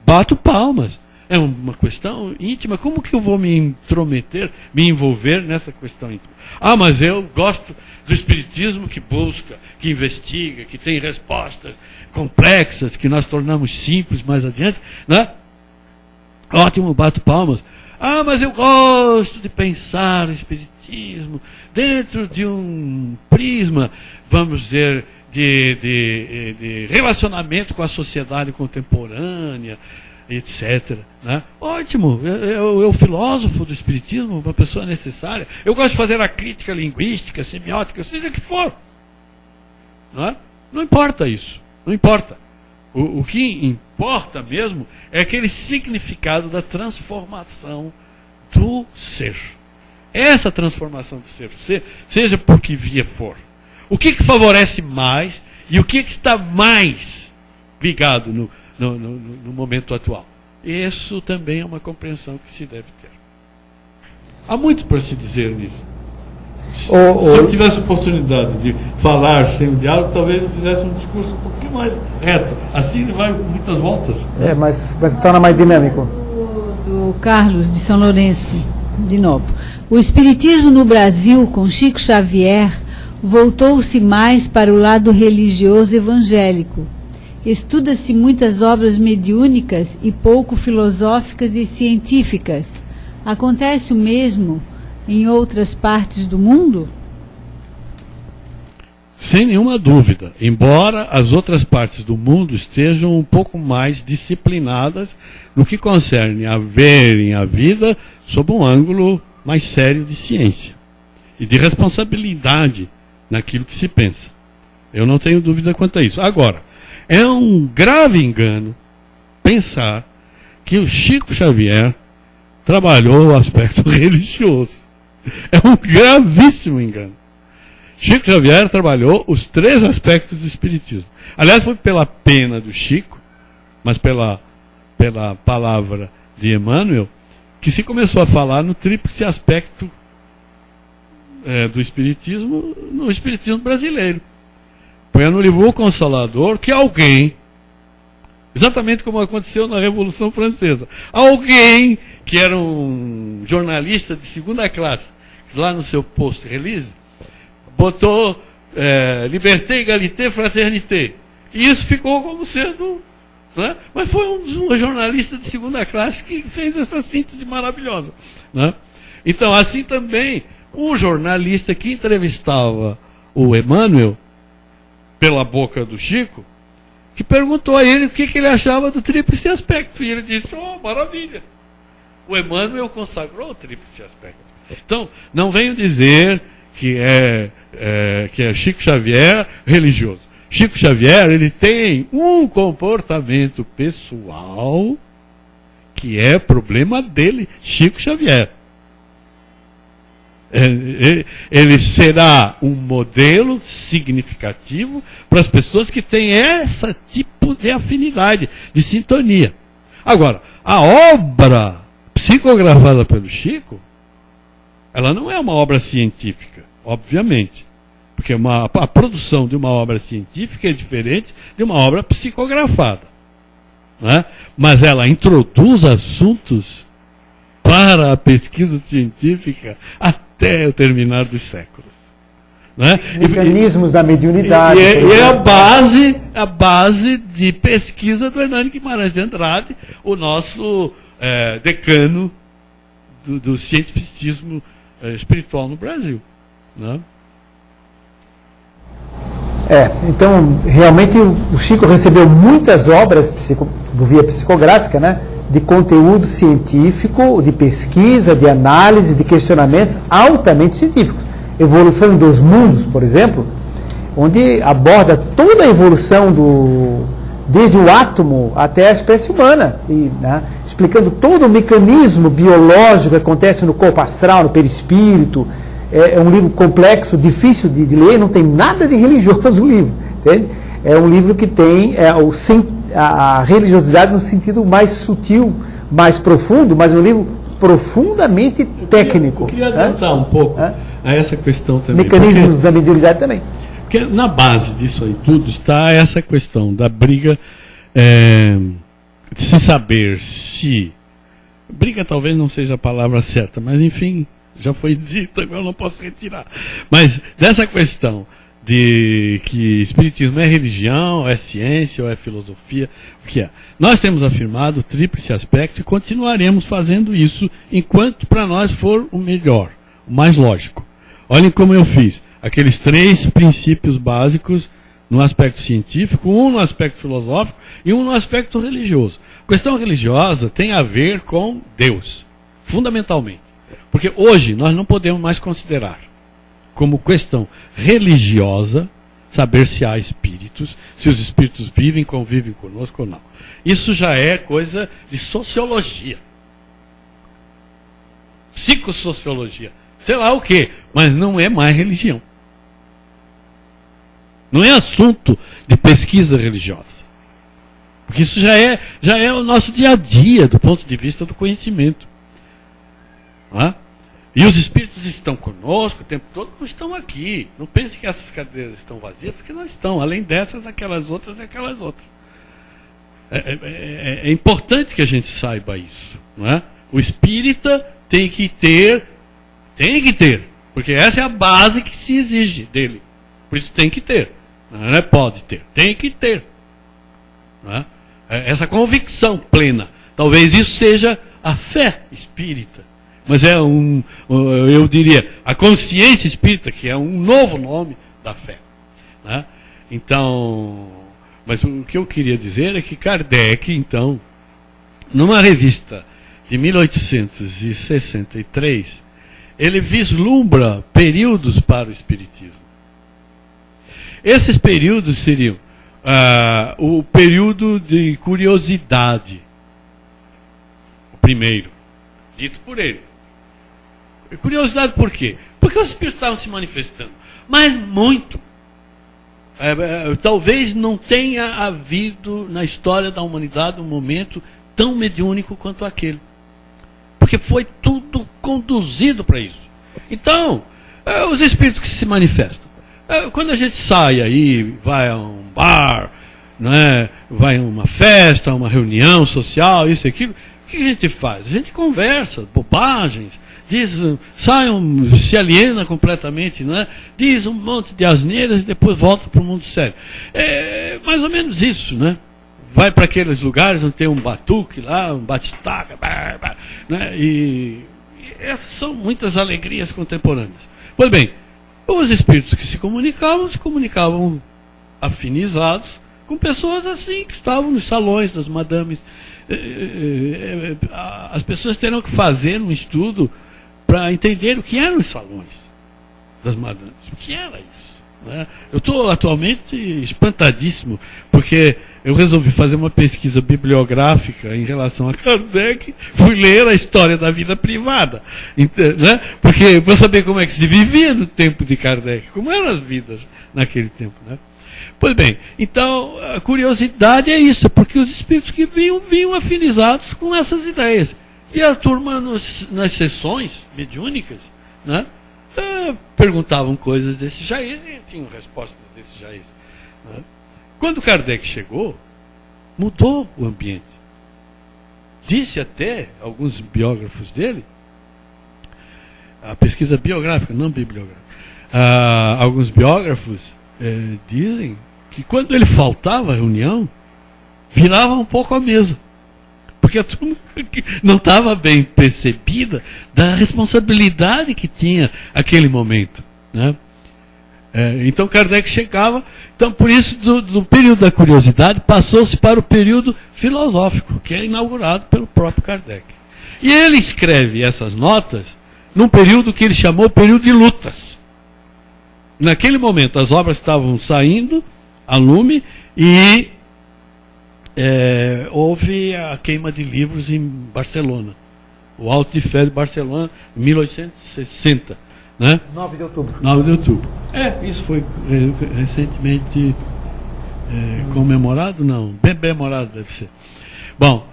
B: bato palmas. É uma questão íntima. Como que eu vou me intrometer, me envolver nessa questão íntima? Mas eu gosto do espiritismo que busca, que investiga, que tem respostas complexas, que nós tornamos simples mais adiante. Né? Ótimo, bato palmas. Mas eu gosto de pensar o espiritismo dentro de um prisma, vamos dizer, de relacionamento com a sociedade contemporânea, etc. Né? Ótimo, eu filósofo do espiritismo, uma pessoa necessária. Eu gosto de fazer a crítica linguística, semiótica, seja que for. Não importa isso, não importa. O que importa mesmo é aquele significado da transformação do ser. Essa transformação do ser, seja por que via for. O que favorece mais e o que está mais ligado no momento atual. Isso também é uma compreensão que se deve ter. Há muito para se dizer nisso. Se eu tivesse oportunidade de falar sem o diálogo, talvez eu fizesse um discurso um pouquinho mais reto. Assim ele vai com muitas voltas.
A: Mas torna mais dinâmico.
D: Do Carlos, de São Lourenço. de novo. O espiritismo no Brasil, com Chico Xavier, voltou-se mais para o lado religioso evangélico. Estuda-se muitas obras mediúnicas e pouco filosóficas e científicas. Acontece o mesmo em outras partes do mundo?
B: Sem nenhuma dúvida, embora as outras partes do mundo estejam um pouco mais disciplinadas no que concerne a verem a vida sob um ângulo mais sério de ciência e de responsabilidade naquilo que se pensa. Eu não tenho dúvida quanto a isso. Agora, é um grave engano pensar que o Chico Xavier trabalhou o aspecto religioso. É um gravíssimo engano. Chico Xavier trabalhou os 3 aspectos do espiritismo. Aliás, foi pela pena do Chico, mas pela palavra de Emmanuel, que se começou a falar no tríplice aspecto do espiritismo, no espiritismo brasileiro. Põe no livro O Consolador que alguém, exatamente como aconteceu na Revolução Francesa, alguém que era um jornalista de segunda classe, lá no seu post-release, botou liberté, égalité, fraternité. E isso ficou como sendo... Né? Mas foi um jornalista de segunda classe que fez essa síntese maravilhosa. Né? Então, assim também, o jornalista que entrevistava o Emmanuel, pela boca do Chico, que perguntou a ele o que ele achava do tríplice aspecto. E ele disse, maravilha. O Emmanuel consagrou o tríplice aspecto. Então, não venho dizer que é Chico Xavier religioso. Chico Xavier, ele tem um comportamento pessoal que é problema dele, Chico Xavier. Ele será um modelo significativo para as pessoas que têm esse tipo de afinidade, de sintonia. Agora, a obra psicografada pelo Chico, ela não é uma obra científica, obviamente. Porque a produção de uma obra científica é diferente de uma obra psicografada. Né? Mas ela introduz assuntos para a pesquisa científica até o terminar dos séculos. Né?
A: Mecanismos da mediunidade.
B: E é a base de pesquisa do Hernani Guimarães de Andrade, o nosso decano do cientificismo espiritual no Brasil. Né?
A: Então, realmente, o Chico recebeu muitas obras via psicográfica, né, de conteúdo científico, de pesquisa, de análise, de questionamentos altamente científicos. Evolução dos Mundos, por exemplo, onde aborda toda a evolução desde o átomo até a espécie humana, né, explicando todo o mecanismo biológico que acontece no corpo astral, no perispírito. É um livro complexo, difícil de ler, não tem nada de religioso o livro. Entende? É um livro que tem a religiosidade no sentido mais sutil, mais profundo, mas um livro profundamente técnico.
B: Eu queria adiantar um pouco a essa questão também.
A: Mecanismos da mediunidade também.
B: Porque na base disso aí tudo está essa questão da briga de se saber se... Briga talvez não seja a palavra certa, mas enfim... Já foi dito, agora eu não posso retirar. Mas dessa questão de que espiritismo é religião, é ciência ou é filosofia, o que é? Nós temos afirmado o tríplice aspecto e continuaremos fazendo isso enquanto para nós for o melhor, o mais lógico. Olhem como eu fiz. Aqueles 3 princípios básicos no aspecto científico, um no aspecto filosófico e um no aspecto religioso. A questão religiosa tem a ver com Deus, fundamentalmente. Porque hoje nós não podemos mais considerar como questão religiosa saber se há espíritos, se os espíritos vivem, convivem conosco ou não. Isso já é coisa de sociologia, psicossociologia, sei lá o quê, mas não é mais religião. Não é assunto de pesquisa religiosa. Porque isso já é o nosso dia a dia do ponto de vista do conhecimento. E os espíritos estão conosco o tempo todo, não estão aqui. Não pense que essas cadeiras estão vazias, porque não estão. Além dessas, aquelas outras e aquelas outras. É importante que a gente saiba isso. Não é? O espírita tem que ter, porque essa é a base que se exige dele. Por isso tem que ter, não é pode ter, tem que ter. Não é? Essa convicção plena. Talvez isso seja a fé espírita. Mas é eu diria, a consciência espírita, que é um novo nome da fé. Né? Então, mas o que eu queria dizer é que Kardec, então, numa revista de 1863, ele vislumbra períodos para o espiritismo. Esses períodos seriam o período de curiosidade, o primeiro, dito por ele. Curiosidade por quê? Porque os espíritos estavam se manifestando, mas muito. Talvez não tenha havido na história da humanidade um momento tão mediúnico quanto aquele. Porque foi tudo conduzido para isso. Então, os espíritos que se manifestam. Quando a gente sai aí, vai a um bar, né, vai a uma festa, uma reunião social, isso e aquilo, o que a gente faz? A gente conversa, bobagens, diz, se aliena completamente, né, diz um monte de asneiras e depois volta para o mundo sério. É mais ou menos isso, né? Vai para aqueles lugares onde tem um batuque lá, um batistaca, né, e essas são muitas alegrias contemporâneas. Pois bem, os espíritos que se comunicavam afinizados com pessoas assim, que estavam nos salões das madames. As pessoas terão que fazer um estudo para entender o que eram os salões das madames. O que era isso? Né? Eu estou atualmente espantadíssimo, porque eu resolvi fazer uma pesquisa bibliográfica em relação a Kardec, fui ler a história da vida privada, né? Porque para saber como é que se vivia no tempo de Kardec, como eram as vidas naquele tempo. Né? Pois bem, então a curiosidade é isso, porque os espíritos que vinham afinizados com essas ideias. E a turma nas sessões mediúnicas, né, perguntavam coisas desse jaiz e tinham respostas desse jaiz. Né? Quando Kardec chegou, mudou o ambiente. Disse até alguns biógrafos dele, a pesquisa biográfica, não bibliográfica, alguns biógrafos dizem que quando ele faltava à reunião, virava um pouco a mesa. Porque a turma não estava bem percebida da responsabilidade que tinha aquele momento. Né? Então Kardec chegava, então por isso do período da curiosidade passou-se para o período filosófico, que é inaugurado pelo próprio Kardec. E ele escreve essas notas num período que ele chamou período de lutas. Naquele momento as obras estavam saindo a lume e houve a queima de livros em Barcelona, o Auto de Fé de Barcelona, em 1860. Né?
A: 9 de outubro.
B: 9 de outubro. Isso foi recentemente comemorado? Não, bem memorado deve ser. Bom,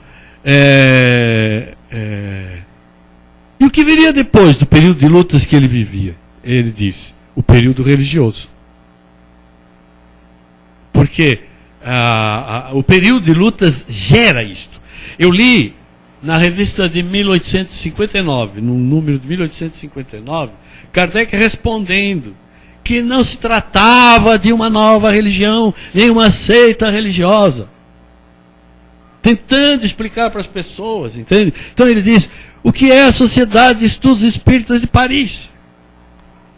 B: e o que viria depois do período de lutas que ele vivia? Ele disse, o período religioso. Porque o período de lutas gera isto. Eu li na revista de 1859, no número de 1859, Kardec respondendo que não se tratava de uma nova religião, nem uma seita religiosa. Tentando explicar para as pessoas, entende? Então ele diz, o que é a Sociedade de Estudos Espíritas de Paris?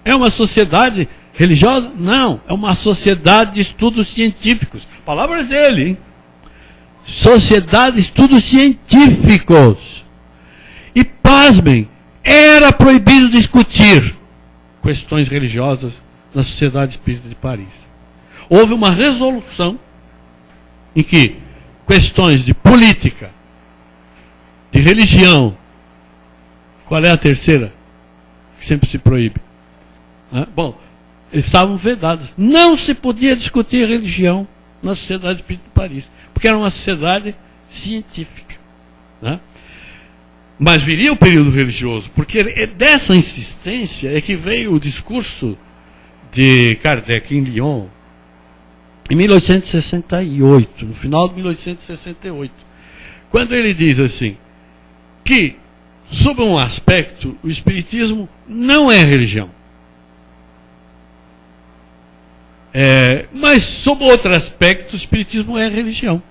B: É uma sociedade religiosa? Não, é uma sociedade de estudos científicos. Palavras dele, hein? Sociedade de estudos científicos. E pasmem, era proibido discutir questões religiosas na Sociedade Espírita de Paris. Houve uma resolução em que questões de política, de religião, qual é a terceira que sempre se proíbe? Bom, estavam vedadas. Não se podia discutir religião na Sociedade Espírita de Paris, porque era uma sociedade científica. Né? Mas viria o período religioso, porque dessa insistência é que veio o discurso de Kardec em Lyon, em 1868, no final de 1868, quando ele diz assim, que sob um aspecto, o Espiritismo não é religião. Mas, sob outro aspecto, o Espiritismo é religião.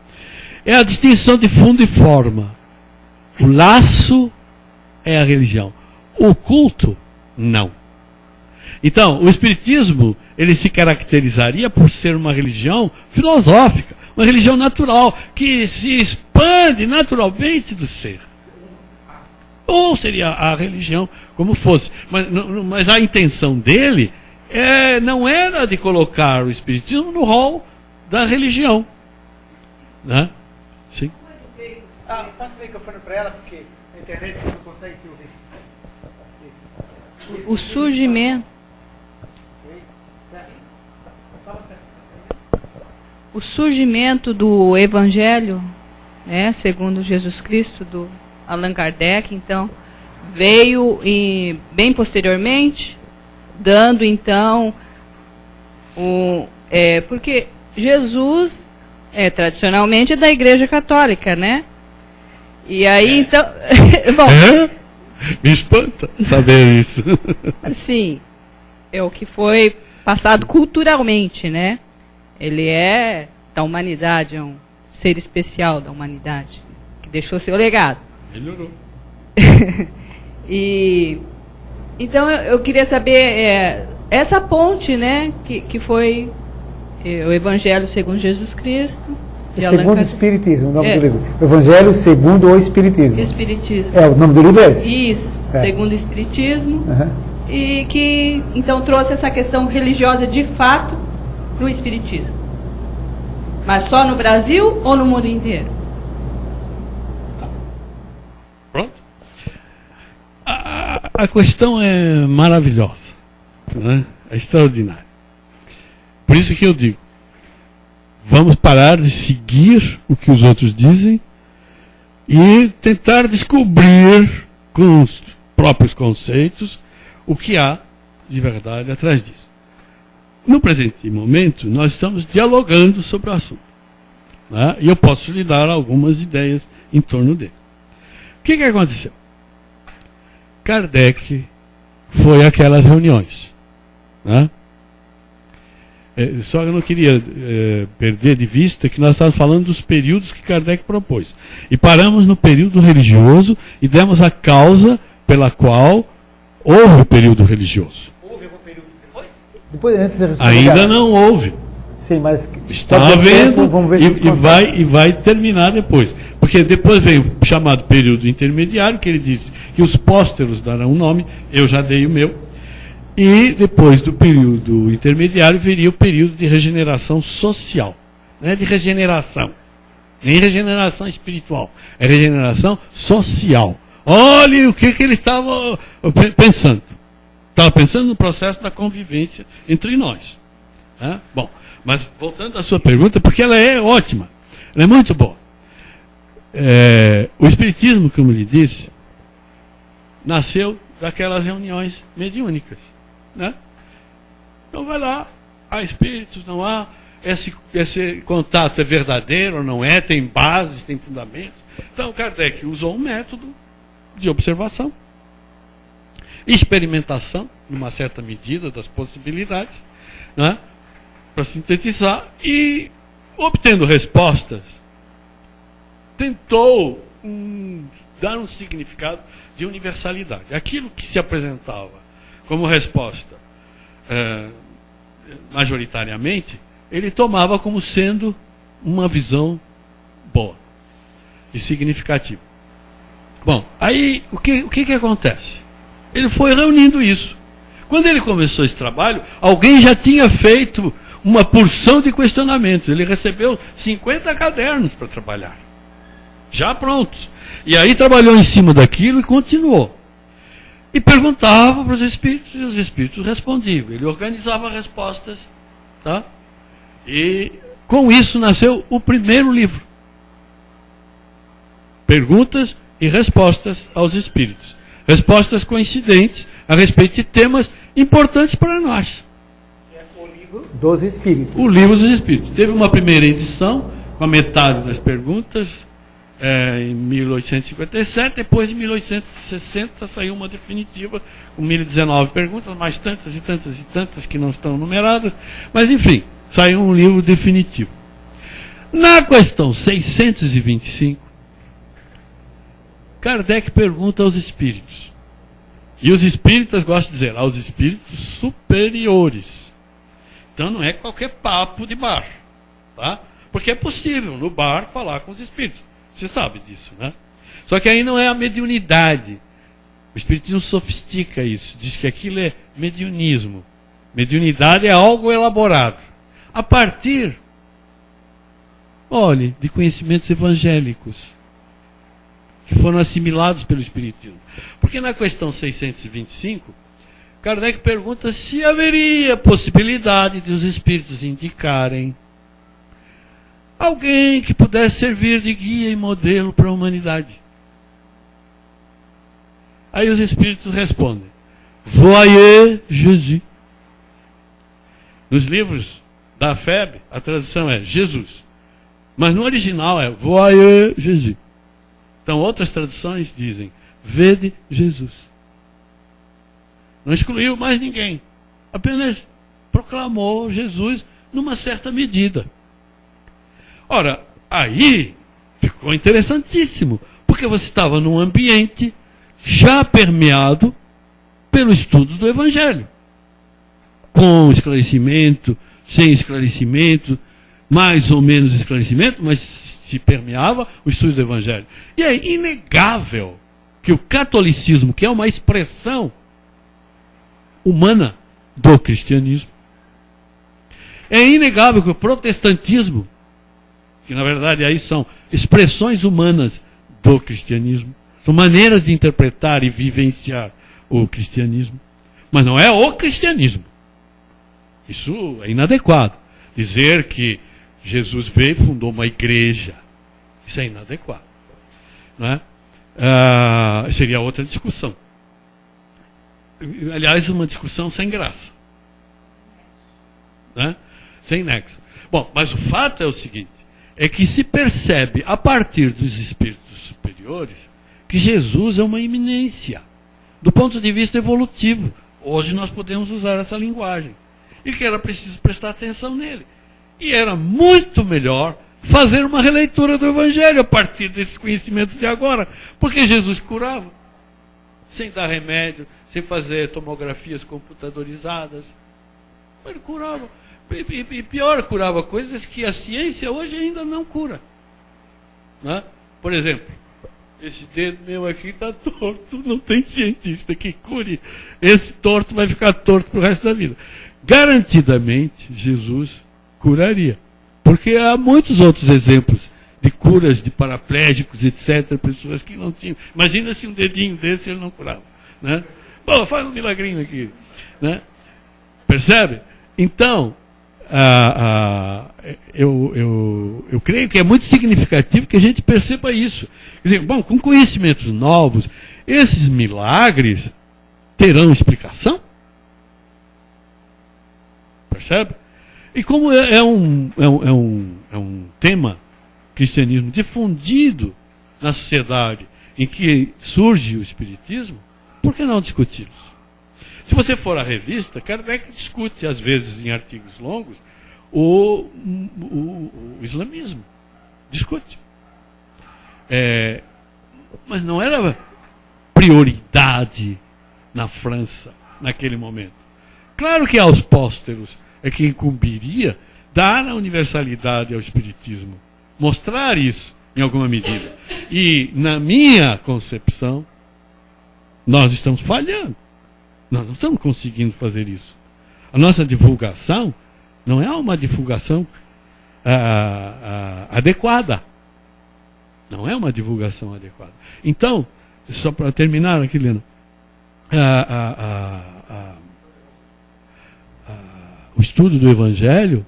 B: É a distinção de fundo e forma. O laço é a religião. O culto, não. Então, o Espiritismo, ele se caracterizaria por ser uma religião filosófica, uma religião natural, que se expande naturalmente do ser. Ou seria a religião como fosse. Mas a intenção dele não era de colocar o Espiritismo no rol da religião. Né? Sim.
A: Passa o microfone para ela, porque a internet não consegue te ouvir.
E: O surgimento. O surgimento do Evangelho, né, segundo Jesus Cristo, do Allan Kardec, então, veio bem posteriormente, dando então porque Jesus tradicionalmente é da Igreja Católica, né? E aí então, bom,
B: me espanta saber isso.
E: Sim, é o que foi passado culturalmente, né? Ele é da humanidade, é um ser especial da humanidade, que deixou seu legado.
B: Melhorou.
E: Então eu queria saber essa ponte, né, que foi o Evangelho segundo Jesus Cristo.
A: Segundo o Espiritismo, o nome do livro. Evangelho segundo o Espiritismo.
E: Espiritismo.
A: O nome do livro é esse?
E: Isso, segundo o Espiritismo. E que então trouxe essa questão religiosa de fato para o Espiritismo. Mas só no Brasil ou no mundo inteiro?
B: Pronto. A questão é maravilhosa, né? É extraordinária. Por isso que eu digo, vamos parar de seguir o que os outros dizem e tentar descobrir com os próprios conceitos o que há de verdade atrás disso. No presente momento, nós estamos dialogando sobre o assunto, né? E eu posso lhe dar algumas ideias em torno dele. O que aconteceu? Kardec foi àquelas reuniões, né? Só eu não queria perder de vista que nós estávamos falando dos períodos que Kardec propôs. E paramos no período religioso e demos a causa pela qual houve o período religioso.
A: Houve algum período depois? Antes de responder,
B: ainda não houve.
A: Sim, mas
B: está havendo e vai terminar depois. Porque depois veio o chamado período intermediário, que ele disse que os pósteros darão um nome, eu já dei o meu. E depois do período intermediário viria o período de regeneração social. Não é de regeneração, nem regeneração espiritual, é regeneração social. Olhe o que ele estava pensando. Estava pensando no processo da convivência entre nós. Bom, mas voltando à sua pergunta, porque ela é ótima, ela é muito boa. O Espiritismo, como lhe disse, nasceu daquelas reuniões mediúnicas. Né? Então vai lá, há espíritos, não há, esse contato é verdadeiro ou não é, tem bases, tem fundamentos. Então Kardec usou um método de observação, experimentação, numa certa medida das possibilidades, né? Para sintetizar, e obtendo respostas, tentou dar um significado de universalidade. Aquilo que se apresentava como resposta majoritariamente, ele tomava como sendo uma visão boa e significativa. Bom, aí o que acontece? Ele foi reunindo isso. Quando ele começou esse trabalho, alguém já tinha feito uma porção de questionamentos. Ele recebeu 50 cadernos para trabalhar, já prontos. E aí trabalhou em cima daquilo e continuou. E perguntava para os espíritos, e os espíritos respondiam. Ele organizava respostas. Tá? E com isso nasceu o primeiro livro. Perguntas e respostas aos espíritos. Respostas coincidentes a respeito de temas importantes para nós.
A: O livro dos espíritos.
B: O livro dos espíritos. Teve uma primeira edição, com a metade das perguntas em 1857, depois de 1860 saiu uma definitiva, com 1019 perguntas, mais tantas e tantas e tantas que não estão numeradas, mas enfim, saiu um livro definitivo. Na questão 625, Kardec pergunta aos espíritos, e os espíritas gostam de dizer, aos espíritos superiores. Então não é qualquer papo de bar, tá? Porque é possível no bar falar com os espíritos. Você sabe disso, né? Só que aí não é a mediunidade. O espiritismo sofistica isso, diz que aquilo é mediunismo. Mediunidade é algo elaborado. A partir, olhe, de conhecimentos evangélicos, que foram assimilados pelo espiritismo. Porque na questão 625, Kardec pergunta se haveria possibilidade de os espíritos indicarem alguém que pudesse servir de guia e modelo para a humanidade. Aí os espíritos respondem, Voyez Jésus. Nos livros da FEB, a tradução é Jesus. Mas no original é Voyez Jésus. Então outras traduções dizem, Vede Jesus. Não excluiu mais ninguém. Apenas proclamou Jesus numa certa medida. Ora, aí ficou interessantíssimo, porque você estava num ambiente já permeado pelo estudo do Evangelho. Com esclarecimento, sem esclarecimento, mais ou menos esclarecimento, mas se permeava o estudo do Evangelho. E é inegável que o catolicismo, que é uma expressão humana do cristianismo, é inegável que o protestantismo, que na verdade aí são expressões humanas do cristianismo, são maneiras de interpretar e vivenciar o cristianismo, mas não é o cristianismo. Isso é inadequado. Dizer que Jesus veio e fundou uma igreja, isso é inadequado. Não é? Seria outra discussão. Aliás, uma discussão sem graça. Né? Sem nexo. Bom, mas o fato é o seguinte, é que se percebe, a partir dos espíritos superiores, que Jesus é uma iminência, do ponto de vista evolutivo. Hoje nós podemos usar essa linguagem. E que era preciso prestar atenção nele. E era muito melhor fazer uma releitura do Evangelho a partir desses conhecimentos de agora. Porque Jesus curava, sem dar remédio, sem fazer tomografias computadorizadas. Ele curava. E pior, curava coisas que a ciência hoje ainda não cura. Né? Por exemplo, esse dedo meu aqui está torto, não tem cientista que cure. Esse torto vai ficar torto para o resto da vida. Garantidamente, Jesus curaria. Porque há muitos outros exemplos de curas de paraplégicos, etc., pessoas que não tinham. Imagina se um dedinho desse ele não curava. Né? Bom, faz um milagrinho aqui. Né? Percebe? Então, eu creio que é muito significativo que a gente perceba isso. Quer dizer, bom, com conhecimentos novos, esses milagres terão explicação? Percebe? E como é um tema, cristianismo, difundido na sociedade em que surge o espiritismo, por que não discuti-los? Se você for à revista, Kardec discute, às vezes em artigos longos, o islamismo. Discute. Mas não era prioridade na França, naquele momento. Claro que aos pósteros é que incumbiria dar a universalidade ao espiritismo, mostrar isso em alguma medida. E, na minha concepção, nós estamos falhando. Nós não estamos conseguindo fazer isso. A nossa divulgação não é uma divulgação adequada. Não é uma divulgação adequada. Então, só para terminar aqui, Helena, o estudo do Evangelho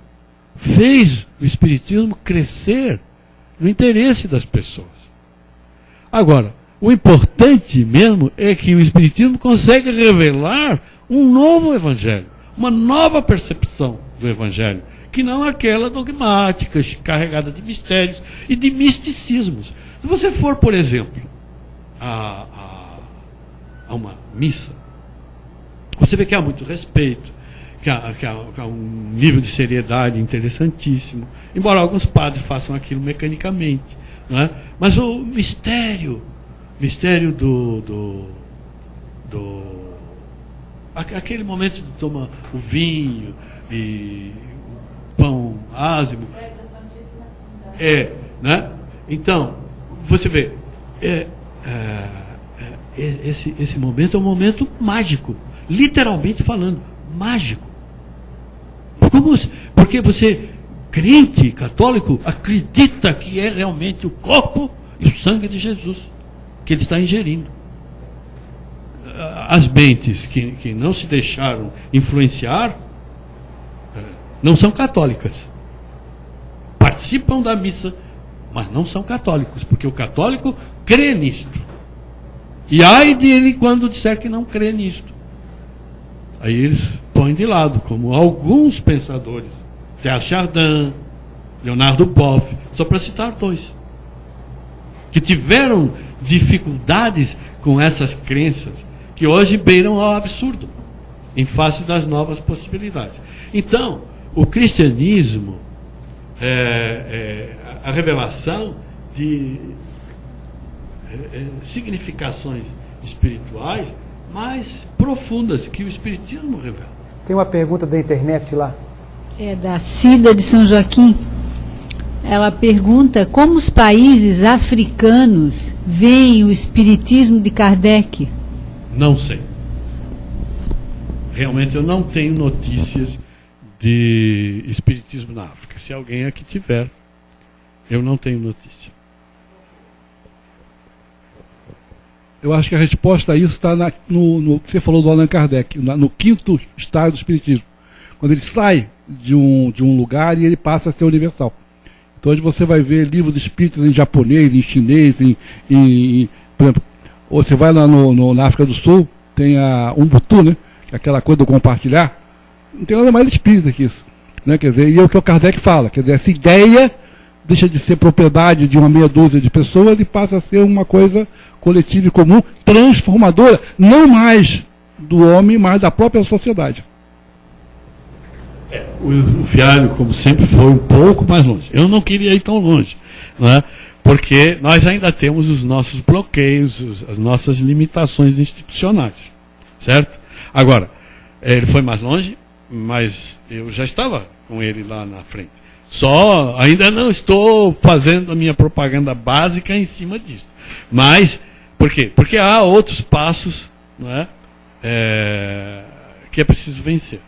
B: fez o Espiritismo crescer no interesse das pessoas. Agora, o importante mesmo é que o Espiritismo consegue revelar um novo Evangelho, uma nova percepção do Evangelho, que não aquela dogmática, carregada de mistérios e de misticismos. Se você for, por exemplo, a uma missa, você vê que há muito respeito, que há um nível de seriedade interessantíssimo, embora alguns padres façam aquilo mecanicamente, não é? Mas o mistério aquele momento de tomar o vinho e o pão ázimo, né? Então, você vê, esse momento é um momento mágico, literalmente falando, mágico. Porque você, crente católico, acredita que é realmente o corpo e o sangue de Jesus que ele está ingerindo. As mentes que não se deixaram influenciar não são católicas. Participam da missa, mas não são católicos, porque o católico crê nisto. E ai dele quando disser que não crê nisto. Aí eles põem de lado, como alguns pensadores, Teilhard de Chardin, Leonardo Boff, só para citar dois, que tiveram dificuldades com essas crenças, que hoje beiram ao absurdo, em face das novas possibilidades. Então, o cristianismo é a revelação de significações espirituais mais profundas que o Espiritismo revela.
A: Tem uma pergunta da internet lá.
D: É da Cida de São Joaquim. Ela pergunta como os países africanos veem o espiritismo de Kardec.
B: Não sei. Realmente eu não tenho notícias de espiritismo na África. Se alguém aqui tiver, eu não tenho notícia.
C: Eu acho que a resposta a isso está no que você falou do Allan Kardec, no quinto estágio do espiritismo. Quando ele sai de um lugar e ele passa a ser universal. Então hoje você vai ver livros espíritas em japonês, em chinês, por exemplo, ou você vai lá na África do Sul, tem a Ubuntu, né? Que é aquela coisa do compartilhar. Não tem nada mais espírita que isso. Né? Quer dizer, e é o que o Kardec fala, quer dizer, essa ideia deixa de ser propriedade de uma meia dúzia de pessoas e passa a ser uma coisa coletiva e comum, transformadora, não mais do homem, mas da própria sociedade.
B: O Fialho, como sempre, foi um pouco mais longe. Eu não queria ir tão longe, né? Porque nós ainda temos os nossos bloqueios, as nossas limitações institucionais, certo? Agora, ele foi mais longe, mas eu já estava com ele lá na frente. Só ainda não estou fazendo a minha propaganda básica em cima disso. Mas, por quê? Porque há outros passos, não é? Que é preciso vencer.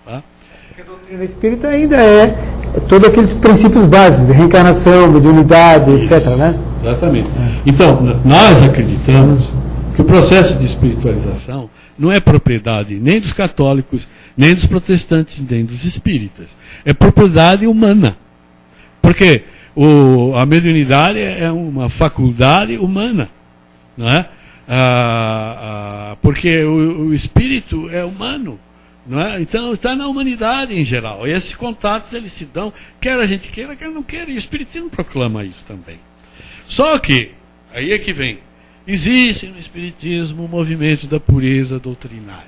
B: Tá?
A: Porque a doutrina espírita ainda é todos aqueles princípios básicos de reencarnação, mediunidade, etc. Né?
B: Exatamente. Então, nós acreditamos que o processo de espiritualização não é propriedade nem dos católicos, nem dos protestantes, nem dos espíritas. É propriedade humana. Porque a mediunidade é uma faculdade humana. Não é? Porque o espírito é humano. Não é? Então está na humanidade em geral. E esses contatos eles se dão, quer a gente queira, quer não queira. E o espiritismo proclama isso também. Só que, aí é que vem, existe no espiritismo um movimento da pureza doutrinária.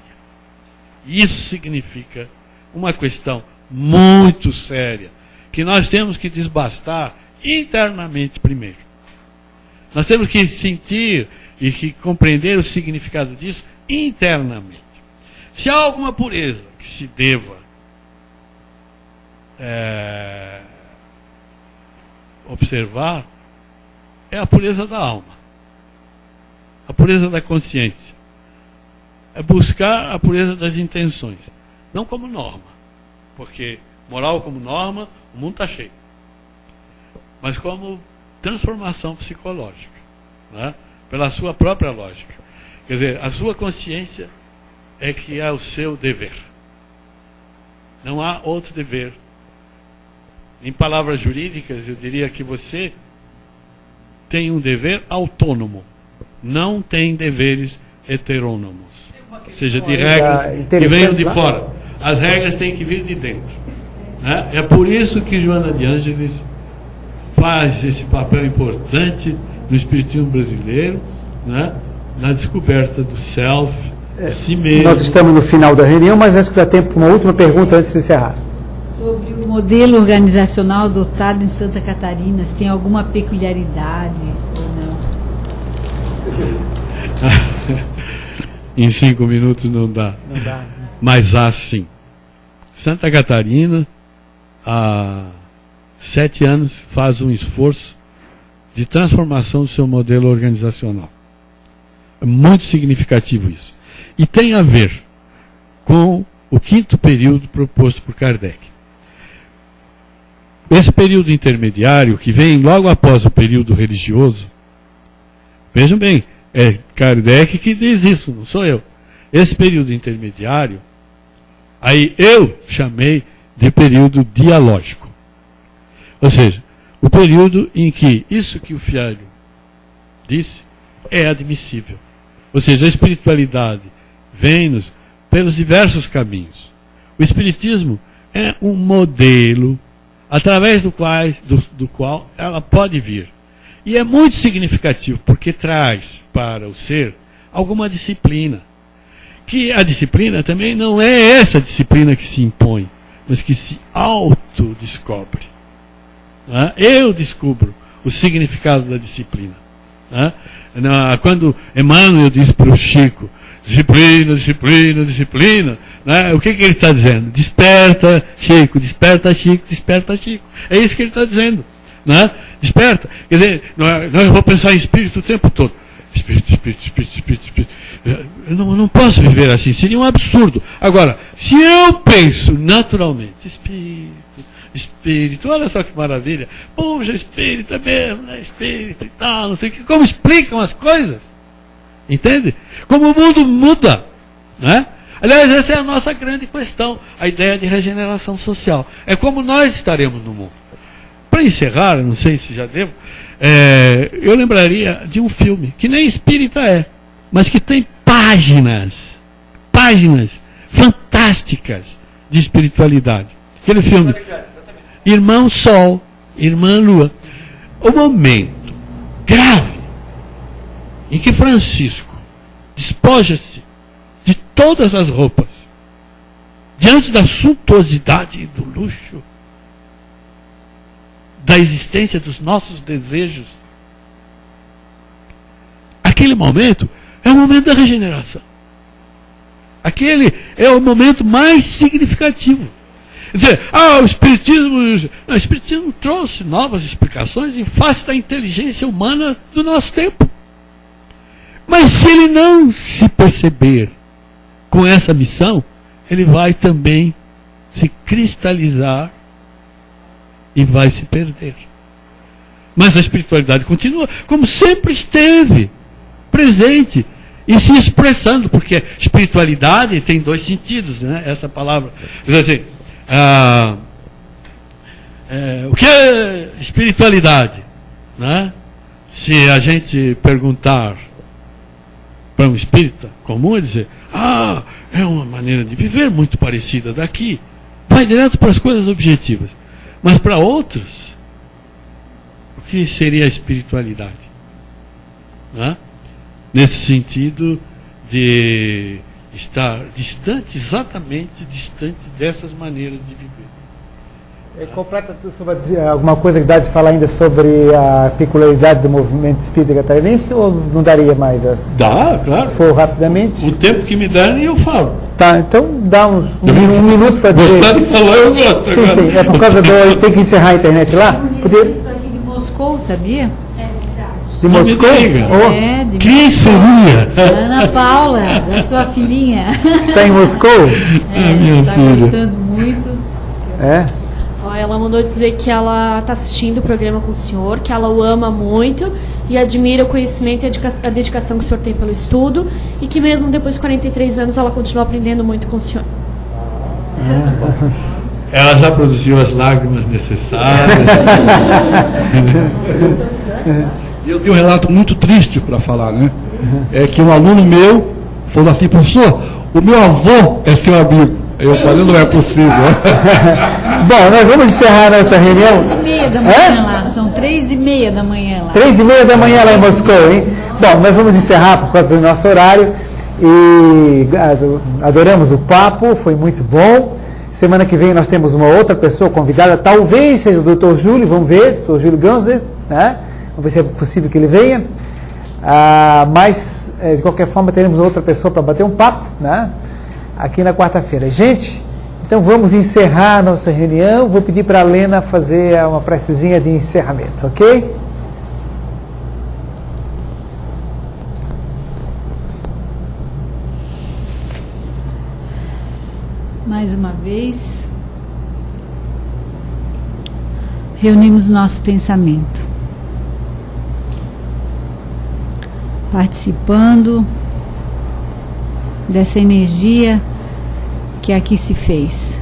B: Isso significa uma questão muito séria, que nós temos que desbastar internamente primeiro. Nós temos que sentir e que compreender o significado disso internamente. Se há alguma pureza que se deva observar, é a pureza da alma, a pureza da consciência. É buscar a pureza das intenções, não como norma, porque moral como norma, o mundo está cheio, mas como transformação psicológica, né? Pela sua própria lógica. Quer dizer, a sua consciência é que é o seu dever. Não há outro dever. Em palavras jurídicas, eu diria que você tem um dever autônomo, não tem deveres heterônomos, ou seja, de regras que venham de fora. As regras têm que vir de dentro. Né? É por isso que Joana de Ângeles faz esse papel importante no espiritismo brasileiro, né, na descoberta do self, de si mesmo.
A: Nós estamos no final da reunião, mas acho que dá tempo para uma última pergunta antes de encerrar.
D: Sobre o modelo organizacional adotado em Santa Catarina, se tem alguma peculiaridade ou não?
B: Em 5 minutos não dá.
A: Não dá.
B: Mas há sim. Santa Catarina, há 7 anos, faz um esforço de transformação do seu modelo organizacional. É muito significativo isso. E tem a ver com o 5º período proposto por Kardec. Esse período intermediário, que vem logo após o período religioso, vejam bem, é Kardec que diz isso, não sou eu. Esse período intermediário, aí eu chamei de período dialógico. Ou seja, o período em que isso que o Fialho disse é admissível. Ou seja, a espiritualidade vem-nos pelos diversos caminhos. O espiritismo é um modelo através do qual ela pode vir. E é muito significativo, porque traz para o ser alguma disciplina. Que a disciplina também não é essa disciplina que se impõe, mas que se autodescobre. Eu descubro o significado da disciplina. Quando Emmanuel disse para o Chico, disciplina, disciplina, disciplina, o que ele está dizendo? Desperta, Chico, desperta, Chico, desperta, Chico. É isso que ele está dizendo. Desperta. Quer dizer, eu vou pensar em espírito o tempo todo. Espírito, espírito, espírito, espírito, espírito. Eu não posso viver assim, seria um absurdo. Agora, se eu penso naturalmente, espírito, olha só que maravilha. Puxa, espírito é mesmo, né? Espírito e tal, não sei o que. Como explicam as coisas? Entende? Como o mundo muda. Né? Aliás, essa é a nossa grande questão, a ideia de regeneração social. É como nós estaremos no mundo. Para encerrar, não sei se já devo, eu lembraria de um filme, que nem espírita é, mas que tem páginas fantásticas de espiritualidade. Aquele filme, Irmão Sol, Irmã Lua. O momento grave em que Francisco despoja-se de todas as roupas, diante da suntuosidade e do luxo, da existência dos nossos desejos. Aquele momento é o momento da regeneração. Aquele é o momento mais significativo. Quer dizer, o Espiritismo trouxe novas explicações em face da inteligência humana do nosso tempo. Mas se ele não se perceber com essa missão, ele vai também se cristalizar e vai se perder. Mas a espiritualidade continua, como sempre esteve, presente e se expressando, porque espiritualidade tem 2 sentidos, né? Essa palavra. Quer dizer, o que é espiritualidade? Né? Se a gente perguntar para um espírita comum, ele dizer, é uma maneira de viver muito parecida daqui, vai direto para as coisas objetivas. Mas para outros, o que seria a espiritualidade? Né? Nesse sentido de estar distante, exatamente distante dessas maneiras de viver.
A: Completa sobre alguma coisa que dá de falar ainda sobre a peculiaridade do movimento espírita catarinense, ou não daria mais?
B: Dá, claro.
A: For rapidamente?
B: O tempo que me derem eu falo.
A: Tá, então dá um minuto para dizer.
B: Gostar de falar, eu gosto.
A: Sim, é por causa do... Tem que encerrar a internet lá?
D: Um registro aqui de Moscou, sabia?
A: De Moscou?
D: De
B: Quem
D: Moscou.
B: seria?
D: Ana Paula, da sua filhinha.
A: Está em Moscou?
D: Está gostando muito.
F: Ela mandou dizer que ela está assistindo o programa com o senhor, que ela o ama muito e admira o conhecimento e a dedicação que o senhor tem pelo estudo, e que mesmo depois de 43 anos ela continua aprendendo muito com o senhor.
B: Ela já produziu as lágrimas necessárias.
C: Eu tenho um relato muito triste para falar, né? É que um aluno meu falou assim, professor, o meu avô é seu amigo. Eu falei, não é possível.
A: Bom, nós vamos encerrar a nossa reunião.
D: 3h30 da manhã lá, são 3h30 da manhã lá.
A: 3h30 da manhã lá em Moscou, hein? Bom, nós vamos encerrar por conta do nosso horário. E adoramos o papo, foi muito bom. Semana que vem nós temos uma outra pessoa convidada, talvez seja o Dr. Júlio, vamos ver, Dr. Júlio Ganzer, né? Vamos ver se é possível que ele venha. Mas, de qualquer forma, teremos outra pessoa para bater um papo, né? Aqui na quarta-feira. Gente, então vamos encerrar a nossa reunião. Vou pedir para a Lena fazer uma precezinha de encerramento, ok?
D: Mais uma vez, reunimos nosso pensamento, participando dessa energia que aqui se fez.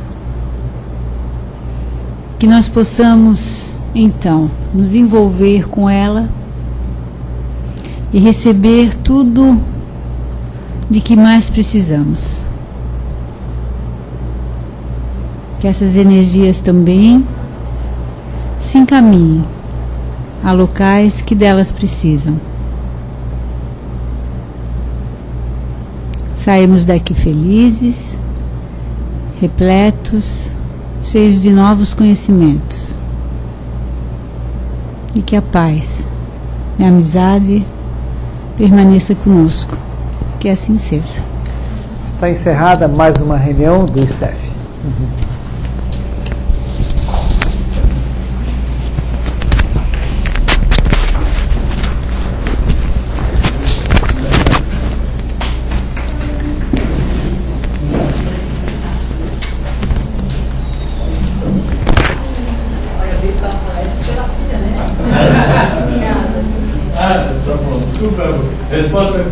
D: Que nós possamos, então, nos envolver com ela e receber tudo de que mais precisamos. Que essas energias também se encaminhem a locais que delas precisam. Saímos daqui felizes, repletos, cheios de novos conhecimentos. E que a paz e a amizade permaneça conosco. Que assim seja.
A: Está encerrada mais uma reunião do ICEF.
B: Tá bom. Desculpa, resposta